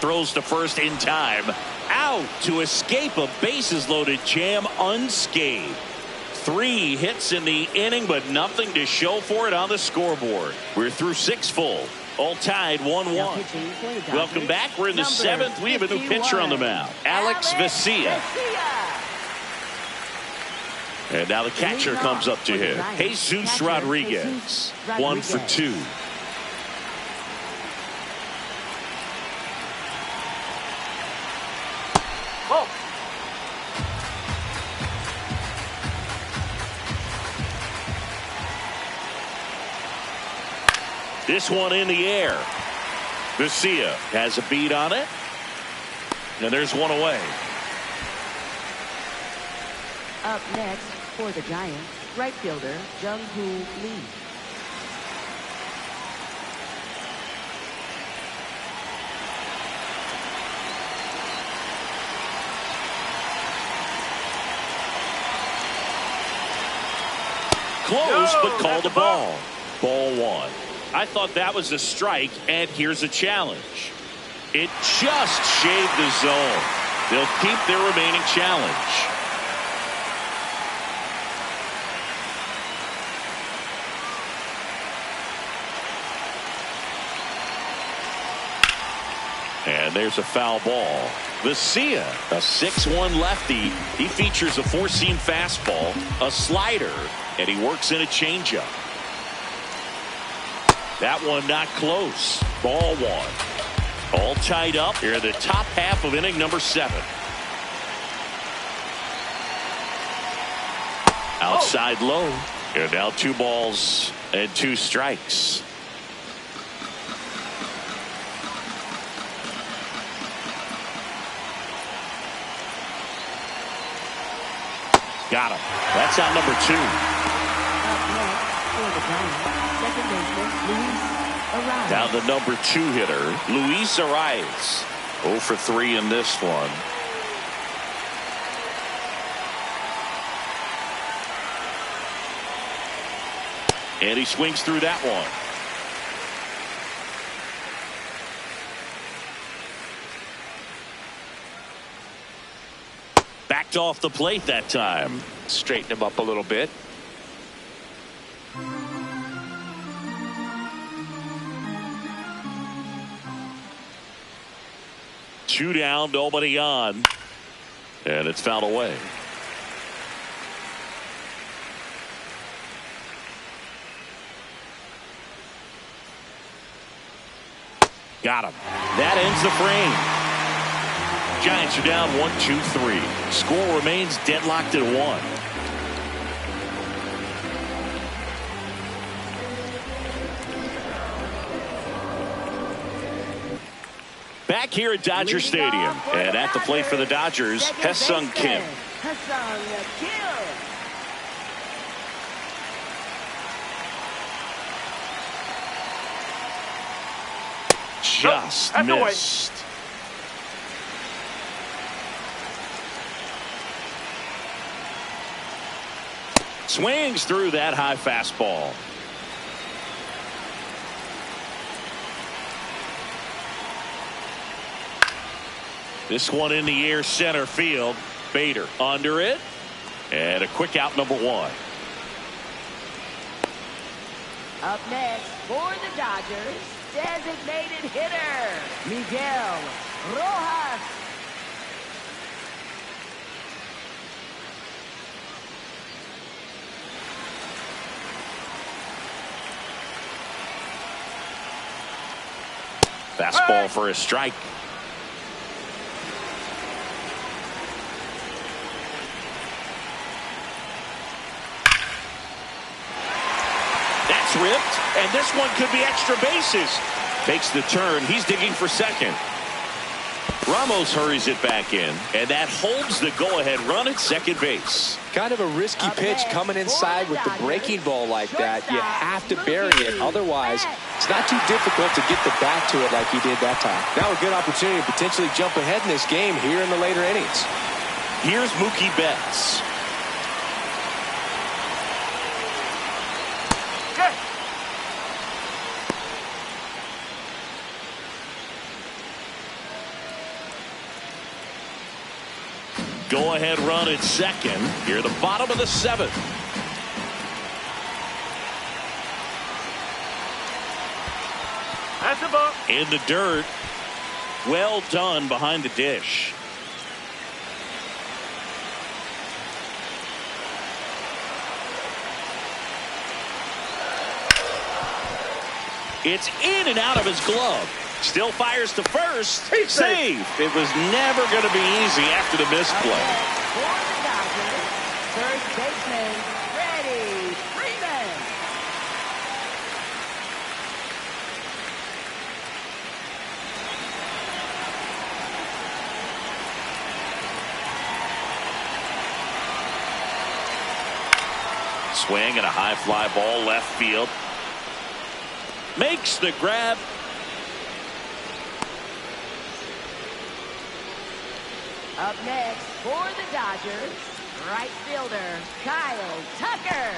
throws to first in time. Out to escape a bases loaded jam unscathed. 3 hits in the inning, but nothing to show for it on the scoreboard. We're through 6 full. All tied 1-1. Welcome back. We're in the 7th. We have a new pitcher on the mound, Alex Vesia. And now the catcher comes up to him, Jesus Rodriguez. 1 for 2. This one in the air. Vesia has a beat on it. And there's one away. Up next for the Giants, right fielder Jung-Hoo Lee. Close, but called a ball. Ball 1. I thought that was a strike, and here's a challenge. It just shaved the zone. They'll keep their remaining challenge. And there's a foul ball. Vesia, a 6'1 lefty. He features a 4-seam fastball, a slider, and he works in a changeup. That one not close. Ball 1. All tied up here in the top half of inning number 7. Outside low. And now 2 balls and 2 strikes. Got him. That's out number 2. Up next for the Giants, second baseman Luis Arraez. Now the number 2 hitter, Luis Arraez. 0 for 3 in this one. And he swings through that one. Backed off the plate that time. Straighten him up a little bit. Two down, nobody on. And it's fouled away. Got him. That ends the frame. Giants are down 1-2-3. Score remains deadlocked at 1. Back here at Dodger Stadium, and at the plate for the Dodgers, Ha-Seong Kim. Just missed. Swings through that high fastball. This one in the air, center field. Bader under it. And a quick out, number 1. Up next for the Dodgers, designated hitter Miguel Rojas. Fastball for a strike. That's ripped, and this one could be extra bases. Takes the turn. He's digging for second. Ramos hurries it back in, and that holds the go-ahead run at second base. Kind of a risky pitch coming inside with the breaking ball like that. You have to bury it. Otherwise, it's not too difficult to get the bat to it like he did that time. Now a good opportunity to potentially jump ahead in this game here in the later innings. Here's Mookie Betts. go-ahead run at second here at the bottom of the seventh. That's a ball. In the dirt. Well done behind the dish. It's in and out of his glove. Still fires to first. Save. It was never going to be easy after the misplay. For the Dodgers, first baseman, Freddie Freeman. Swing and a high fly ball left field. Makes the grab. Up next for the Dodgers, right fielder Kyle Tucker.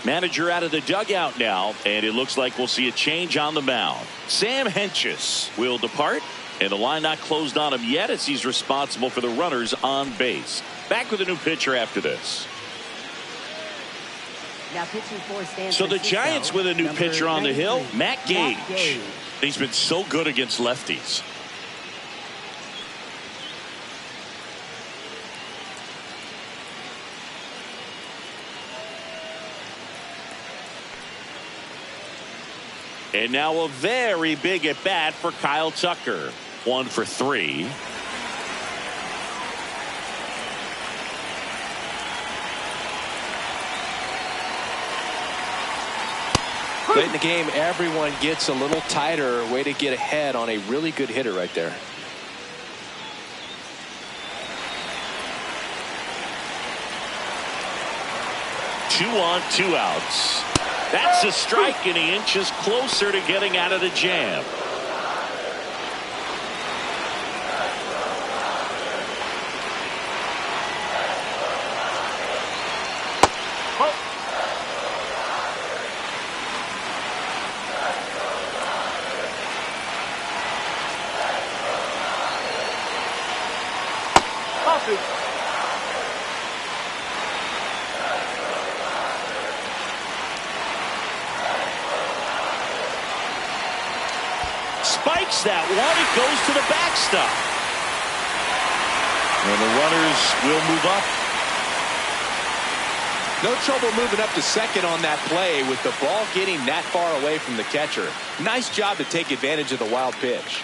Manager out of the dugout now, and it looks like we'll see a change on the mound. Sam Hentges will depart, and the line not closed on him yet as he's responsible for the runners on base. Back with a new pitcher after this. Now pitching for San So the Francisco, Giants with a new number pitcher on the hill, 93, Matt Gage. He's been so good against lefties. And now a very big at bat for Kyle Tucker. 1 for 3. Late in the game, everyone gets a little tighter. Way to get ahead on a really good hitter right there. Two on, 2 outs. That's a strike, and he inches closer to getting out of the jam. Spikes that one. It goes to the backstop. And the runners will move up. No trouble moving up to second on that play with the ball getting that far away from the catcher. Nice job to take advantage of the wild pitch.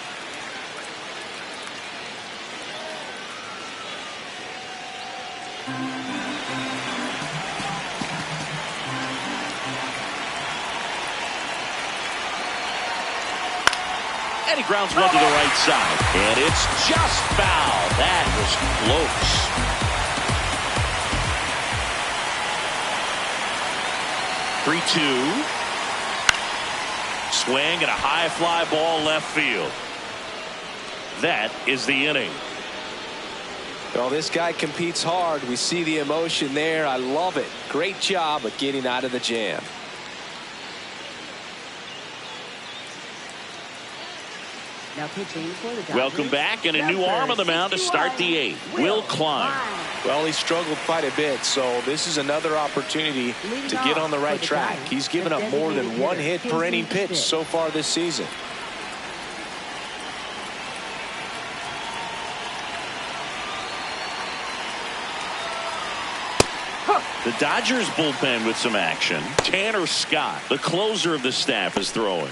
And he grounds one to the right side. And it's just foul. That was close. Three-two. Swing and a high fly ball left field. That is the inning. Well, this guy competes hard. We see the emotion there. I love it. Great job of getting out of the jam. Now pitching for the Dodgers, Welcome back, and a new arm on the mound to start the 8th. Will Klein. Well, he struggled quite a bit, so this is another opportunity to get on the right track. He's given up more than 1 hit per inning pitch so far this season. The Dodgers bullpen with some action. Tanner Scott, the closer of the staff, is throwing.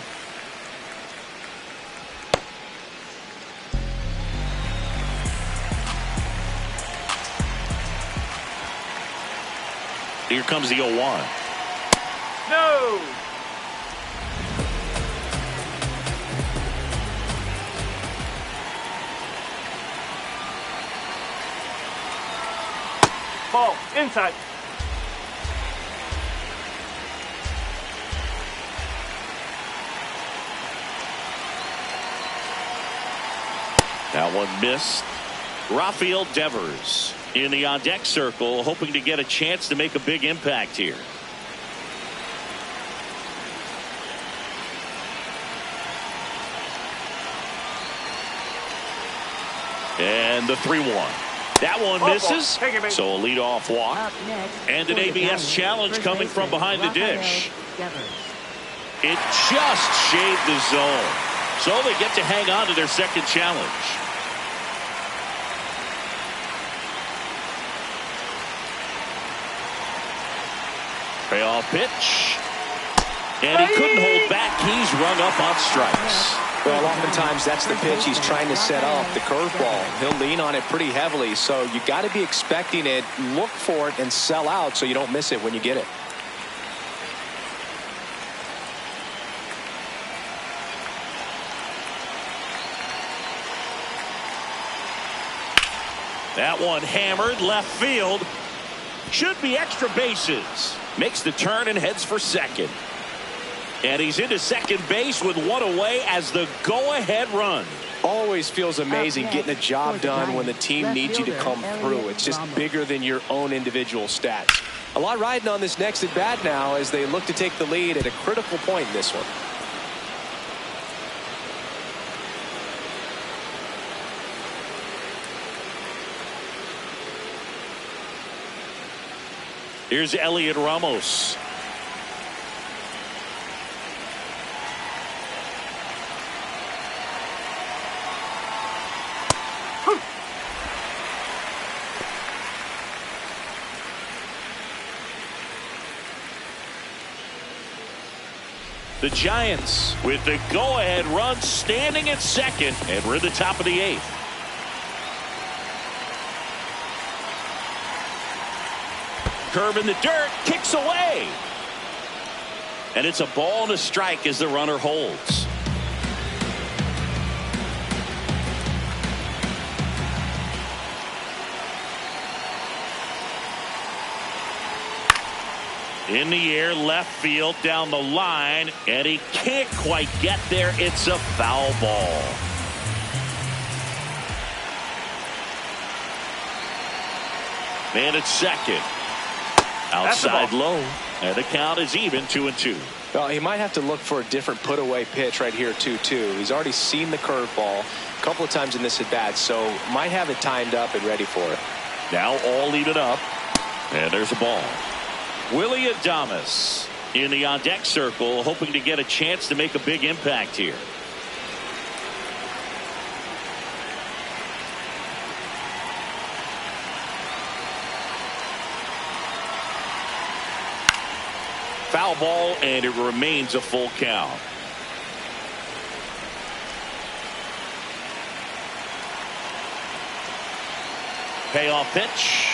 Here comes the 0-1. No. Ball inside. That one missed. Rafael Devers in the on-deck circle, hoping to get a chance to make a big impact here. And the 3-1. That one misses, so a leadoff walk. Up next And an for the ABS Giants, challenge first coming from baseman, behind the Rafael dish. Devers. It just shaved the zone. So they get to hang on to their second challenge. Payoff pitch. And he couldn't hold back. He's rung up on strikes. Well, oftentimes that's the pitch he's trying to set up, the curveball. He'll lean on it pretty heavily, so you got to be expecting it, look for it, and sell out so you don't miss it when you get it. That one hammered left field. Should be extra bases. Makes the turn and heads for second. And he's into second base with one away as the go-ahead run. Always feels amazing getting a job done when the team needs you to come through. It's just bigger than your own individual stats. A lot riding on this next at bat now as they look to take the lead at a critical point in this one. Here's Elliot Ramos. The Giants with the go-ahead run standing at second, and we're at the top of the eighth. Curve in the dirt, kicks away. And it's a ball and a strike as the runner holds. In the air, left field, down the line, and he can't quite get there. It's a foul ball. Man at second. Outside low, and the count is even 2-2. Well, he might have to look for a different put-away pitch right here, 2-2. He's already seen the curveball a couple of times in this at-bat, so might have it timed up and ready for it. Now all even up, and there's a ball. Willy Adames in the on-deck circle, hoping to get a chance to make a big impact here. Foul ball, and it remains a full count. Payoff pitch.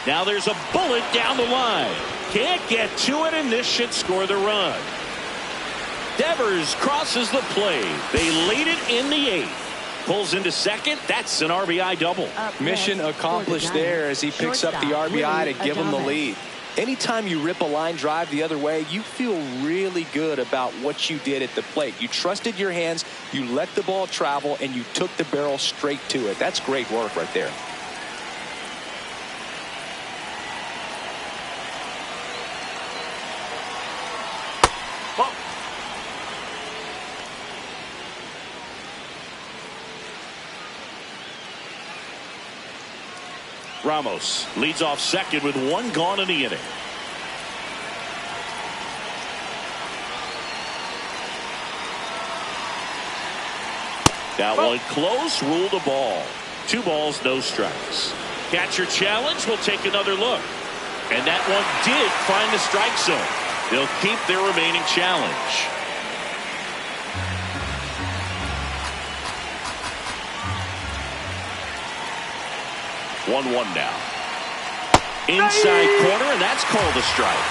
Now there's a bullet down the line. Can't get to it, and this should score the run. Devers crosses the plate. They lead it in the eighth. Pulls into second. That's an RBI double. Mission accomplished there as he picks up the RBI to give him the lead. Anytime you rip a line drive the other way, you feel really good about what you did at the plate. You trusted your hands, you let the ball travel, and you took the barrel straight to it. That's great work right there. Ramos leads off second with one gone in the inning. That one close, ruled a ball. 2 balls, no strikes. Catcher challenge will take another look. And that one did find the strike zone. They'll keep their remaining challenge. One now. Inside corner, and that's called a strike.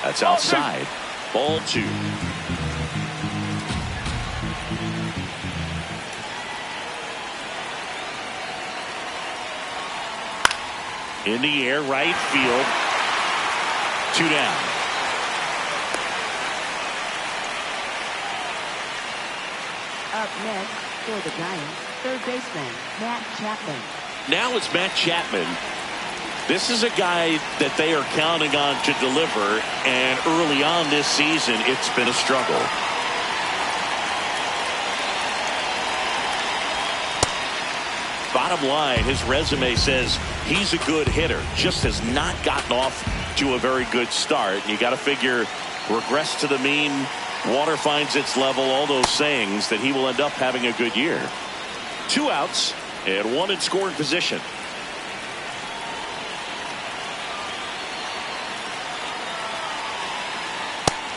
That's outside. Ball 2. In the air, right field. 2 down. Up next for the Giants, third baseman Matt Chapman. Now it's Matt Chapman. This is a guy that they are counting on to deliver, and early on this season, it's been a struggle. Bottom line, his resume says he's a good hitter, just has not gotten off to a very good start. You got to figure regress to the mean, water finds its level, all those sayings, that he will end up having a good year. 2 outs and 1 in scoring position.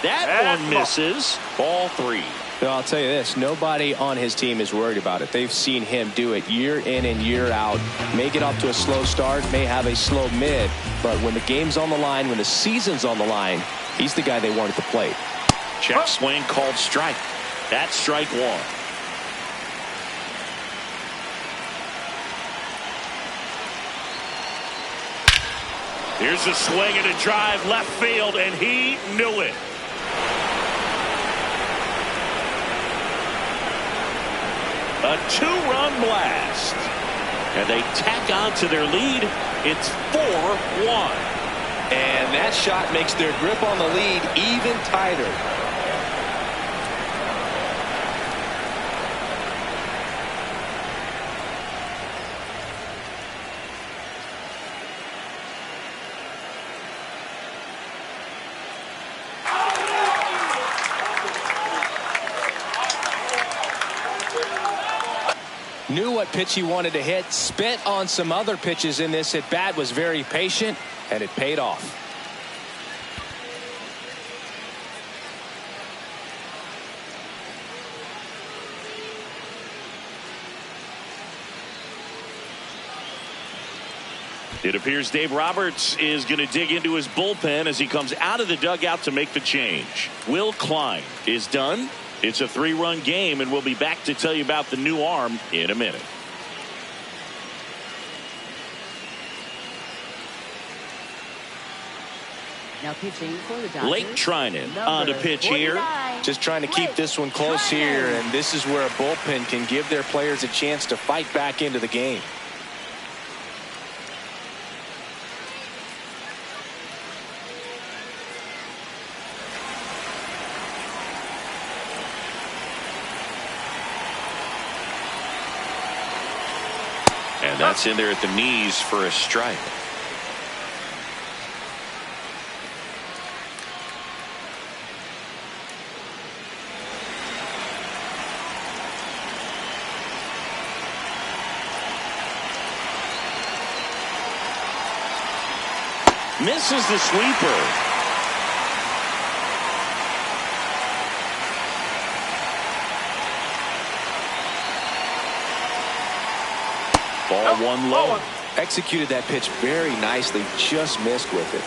That one misses. Ball 3. Well, I'll tell you this, nobody on his team is worried about it. They've seen him do it year in and year out. May get off to a slow start, may have a slow mid, but when the game's on the line, when the season's on the line, he's the guy they want at the plate. Check swing called strike. That's strike 1. Here's a swing and a drive left field, and he knew it. A 2-run blast. And they tack on to their lead. It's 4-1. And that shot makes their grip on the lead even tighter. Knew what pitch he wanted to hit, spent on some other pitches in this at bat, was very patient, and it paid off. It appears Dave Roberts is going to dig into his bullpen as he comes out of the dugout to make the change. Will Klein is done. It's a 3-run game, and we'll be back to tell you about the new arm in a minute. Now pitching for the Dodgers, Blake Treinen on to pitch here. Just trying to keep this one close here, and this is where a bullpen can give their players a chance to fight back into the game. And that's in there at the knees for a strike. Misses the sweeper. Ball 1 low. Executed that pitch very nicely, just missed with it.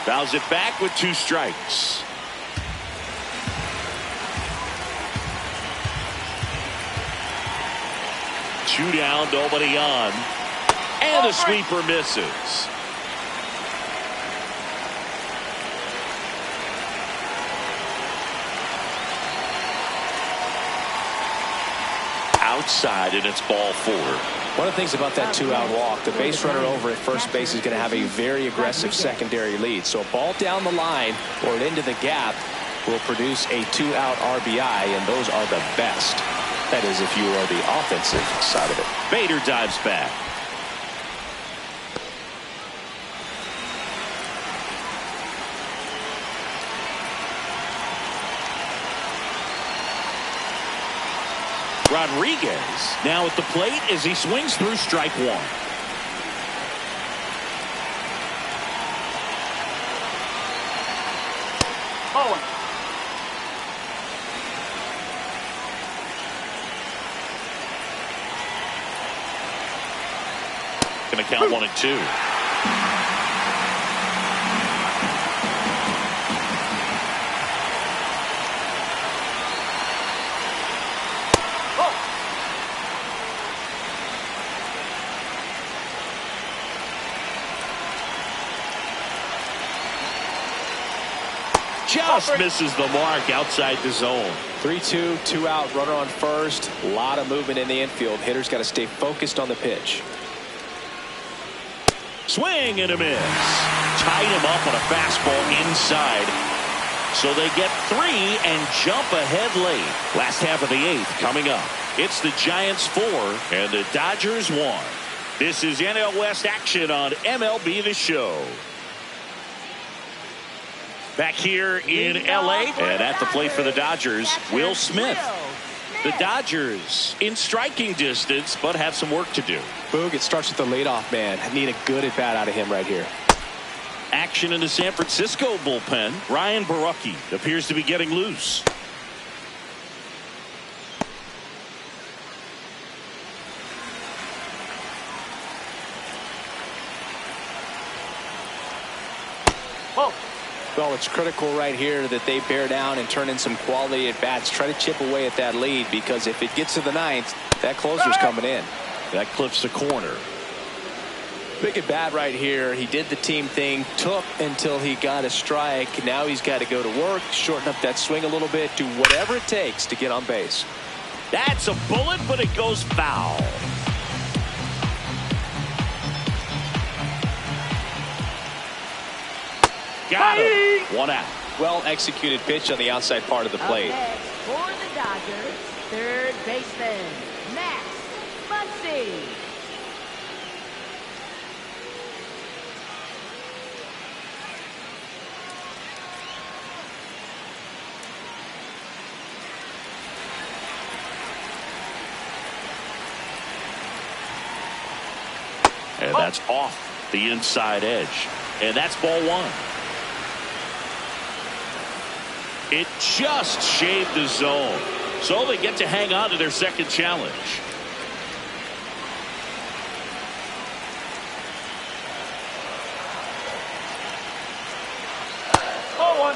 Fouls it back with 2 strikes. Two down, nobody on. And the sweeper misses. Outside, and it's ball 4. One of the things about that 2-out walk, the base runner over at first base is going to have a very aggressive secondary lead. So a ball down the line or into the gap will produce a 2-out RBI, and those are the best. That is, if you are the offensive side of it. Bader dives back. Rodriguez now at the plate as he swings through strike 1. Owen. Going to count 1 and 2. just misses the mark outside the zone. 3-2, 2 out, runner on first. A lot of movement in the infield. Hitter's got to stay focused on the pitch. Swing and a miss. Tied him up on a fastball inside. So they get 3 and jump ahead late. Last half of the 8th coming up. It's the Giants 4 and the Dodgers 1. This is NL West action on MLB The Show. Back here in LA, and at the plate for the Dodgers, Will Smith. The Dodgers in striking distance, but have some work to do. Boog, it starts with the leadoff man. I need a good at bat out of him right here. Action in the San Francisco bullpen. Ryan Borucki appears to be getting loose. Well, it's critical right here that they bear down and turn in some quality at bats. Try to chip away at that lead, because if it gets to the 9th, that closer's coming in. That clips the corner. Big at bat right here. He did the team thing, took until he got a strike. Now he's got to go to work, shorten up that swing a little bit, do whatever it takes to get on base. That's a bullet, but it goes foul. Got him. 1 out. Well executed pitch on the outside part of the plate. Up next for the Dodgers, third baseman, Max Muncy. And that's off the inside edge. And that's ball 1. It just shaved the zone. So they get to hang on to their second challenge. Ball 1.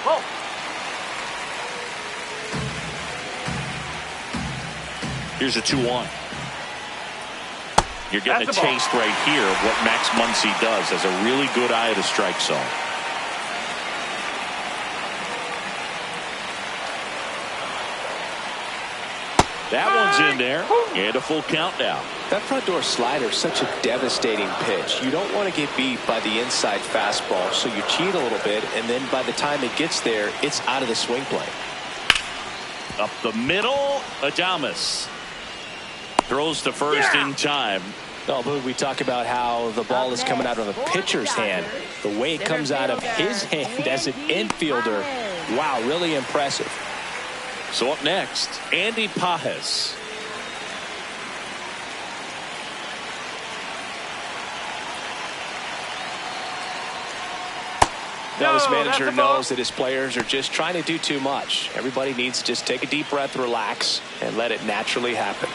Ball. Here's a 2-1. You're getting a taste right here of what Max Muncy does. Has a really good eye at the strike zone. That one's in there, and a full count now. That front door slider is such a devastating pitch. You don't want to get beat by the inside fastball, so you cheat a little bit, and then by the time it gets there, it's out of the swing plane. Up the middle, Adames throws to first in time. No, but we talk about how the ball is coming out of the pitcher's hand. The way it comes out of his hand as an infielder, wow, really impressive. So up next, Andy Pages. Now this manager knows that his players are just trying to do too much. Everybody needs to just take a deep breath, relax, and let it naturally happen.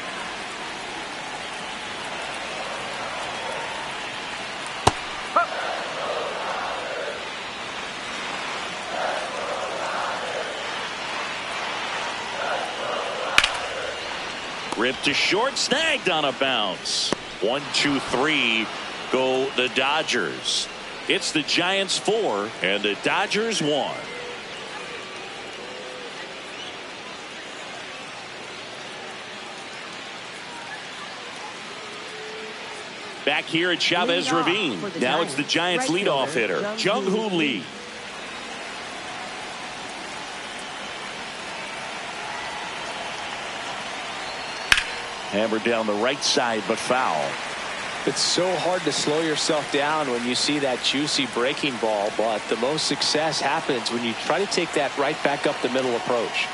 Ripped to short, snagged on a bounce. 1, 2, 3 go the Dodgers. It's the Giants 4 and the Dodgers 1. Back here at Chavez Ravine. Now it's the Giants leadoff hitter, Jung-Hoo Lee. Hammered down the right side, but foul. It's so hard to slow yourself down when you see that juicy breaking ball, but the most success happens when you try to take that right back up the middle approach.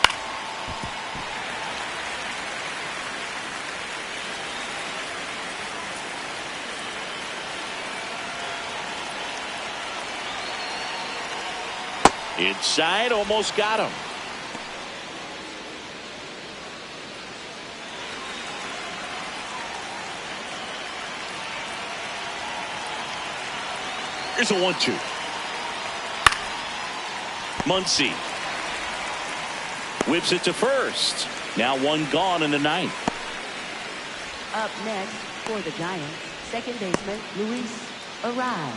Inside, almost got him. Here's a 1-2. Muncy whips it to first. Now 1 gone in the 9th. Up next for the Giants, second baseman Luis Arraez.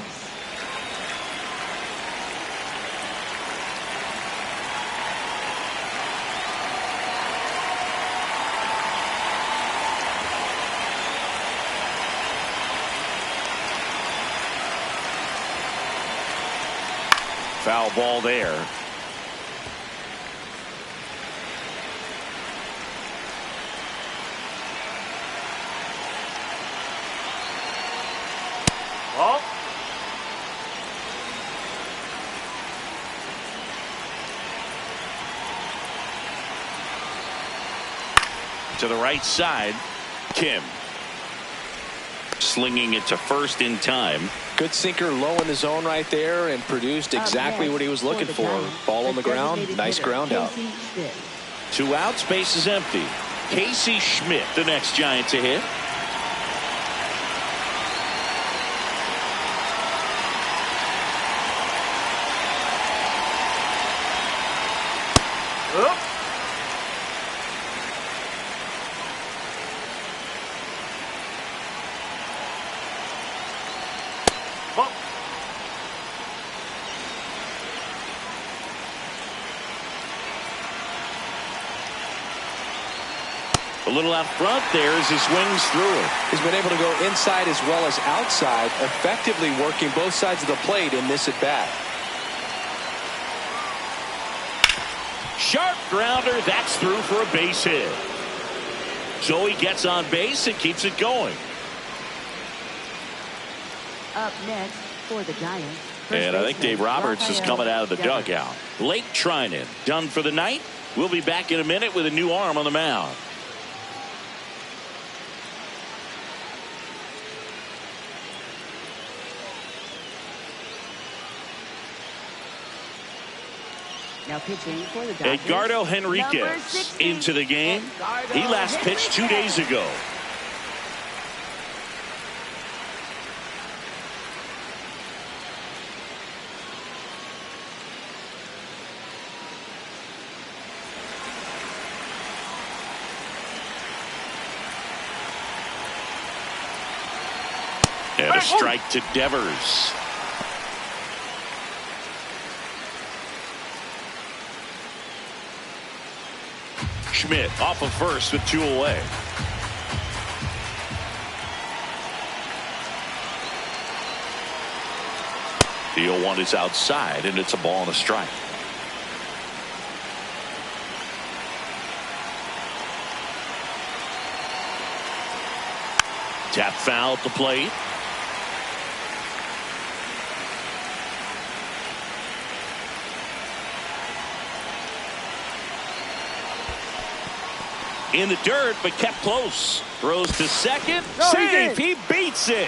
Foul ball there. Ball. To the right side, Kim. Slinging it to first in time. Good sinker low in the zone right there and produced exactly what he was looking for. Ball on the ground, nice ground out. 2 outs, base is empty. Casey Schmidt, the next Giant to hit. Up. Ball. A little out front there as he swings through it. He's been able to go inside as well as outside, effectively working both sides of the plate in this at bat. Sharp grounder, that's through for a base hit. So he gets on base and keeps it going. Up next for the Giants. And I think Dave Roberts is coming out of the dugout. Blake Treinen done for the night. We'll be back in a minute with a new arm on the mound. Now pitching for the Dodgers, Edgardo number Henriquez 60, into the game. Edgardo He last pitched 2 days ago. And a strike to Devers. Schmidt off of first with 2 away. The 0-1 is outside, and it's a ball and a strike. Tap foul at the plate. In the dirt, but kept close. Throws to second. Safe. He beats it.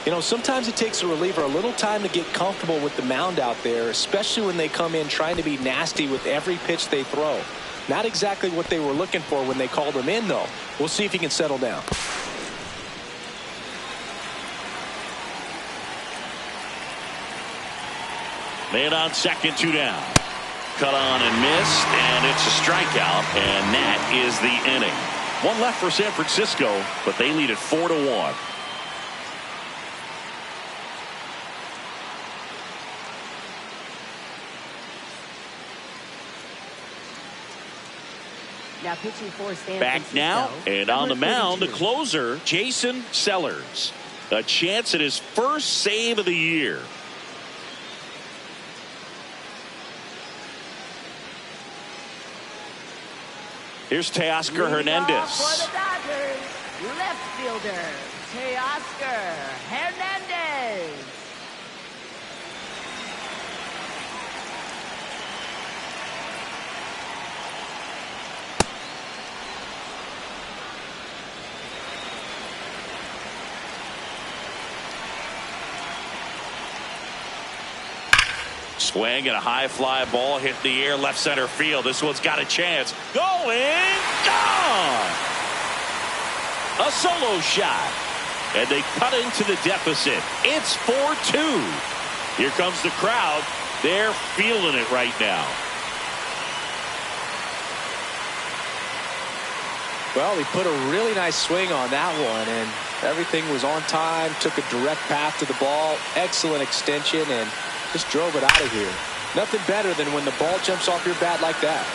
You know, sometimes it takes a reliever a little time to get comfortable with the mound out there, especially when they come in trying to be nasty with every pitch they throw. Not exactly what they were looking for when they called him in, though. We'll see if he can settle down. Man on second, 2 down. Cut on and missed, and it's a strikeout, and that is the inning. 1 left for San Francisco, but they lead it 4-1. Now pitching for San Back Francisco, now, and on the number mound, the 32. closer, Jason Sellers. A chance at his first save of the year. Here's Teoscar Hernandez. For the Dodgers, left fielder Teoscar Hernandez. Swing and a high fly ball hit the air left center field. This one's got a chance. Going, gone. A solo shot. And they cut into the deficit. It's 4-2. Here comes the crowd. They're feeling it right now. Well, he put a really nice swing on that one, and everything was on time, took a direct path to the ball, excellent extension, and just drove it out of here. Nothing better than when the ball jumps off your bat like that.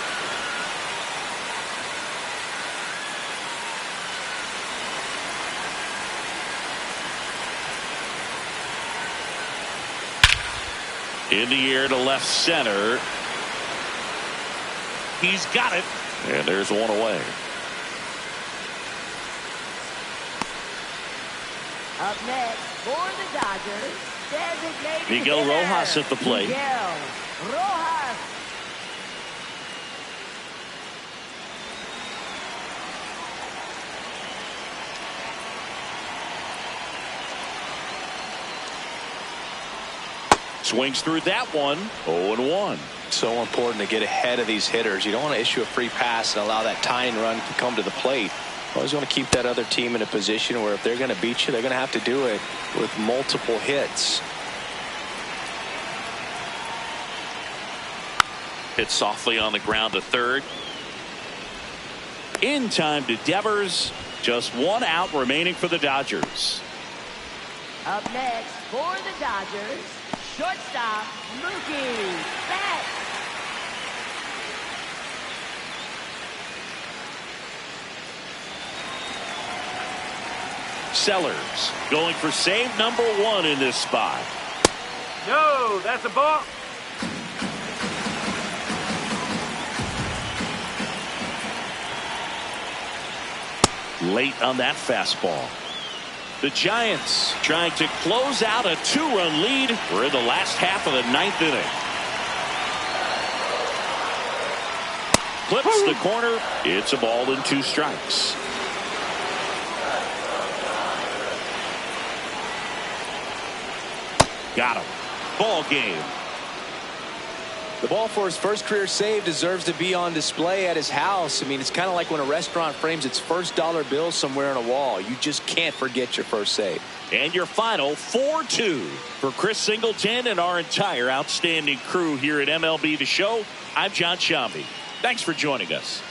In the air to left center. He's got it. And there's one away. Up next for the Dodgers, designated Miguel hitter, Rojas at the plate. Miguel Rojas. Swings through that one. 0-1. So important to get ahead of these hitters. You don't want to issue a free pass and allow that tying run to come to the plate. Always want to keep that other team in a position where if they're going to beat you, they're going to have to do it with multiple hits. Hit softly on the ground to third. In time to Devers. Just one out remaining for the Dodgers. Up next for the Dodgers, shortstop Mookie Betts. Sellers going for save number 1 in this spot. No, that's a ball. Late on that fastball. The Giants trying to close out a 2-run lead. We're in the last half of the 9th inning. Clips the corner. It's a ball and 2 strikes. Got him. Ball game. The ball for his first career save deserves to be on display at his house. I mean, it's kind of like when a restaurant frames its first dollar bill somewhere on a wall. You just can't forget your first save. And your final 4-2 for Chris Singleton and our entire outstanding crew here at MLB The Show. I'm John Sciambi. Thanks for joining us.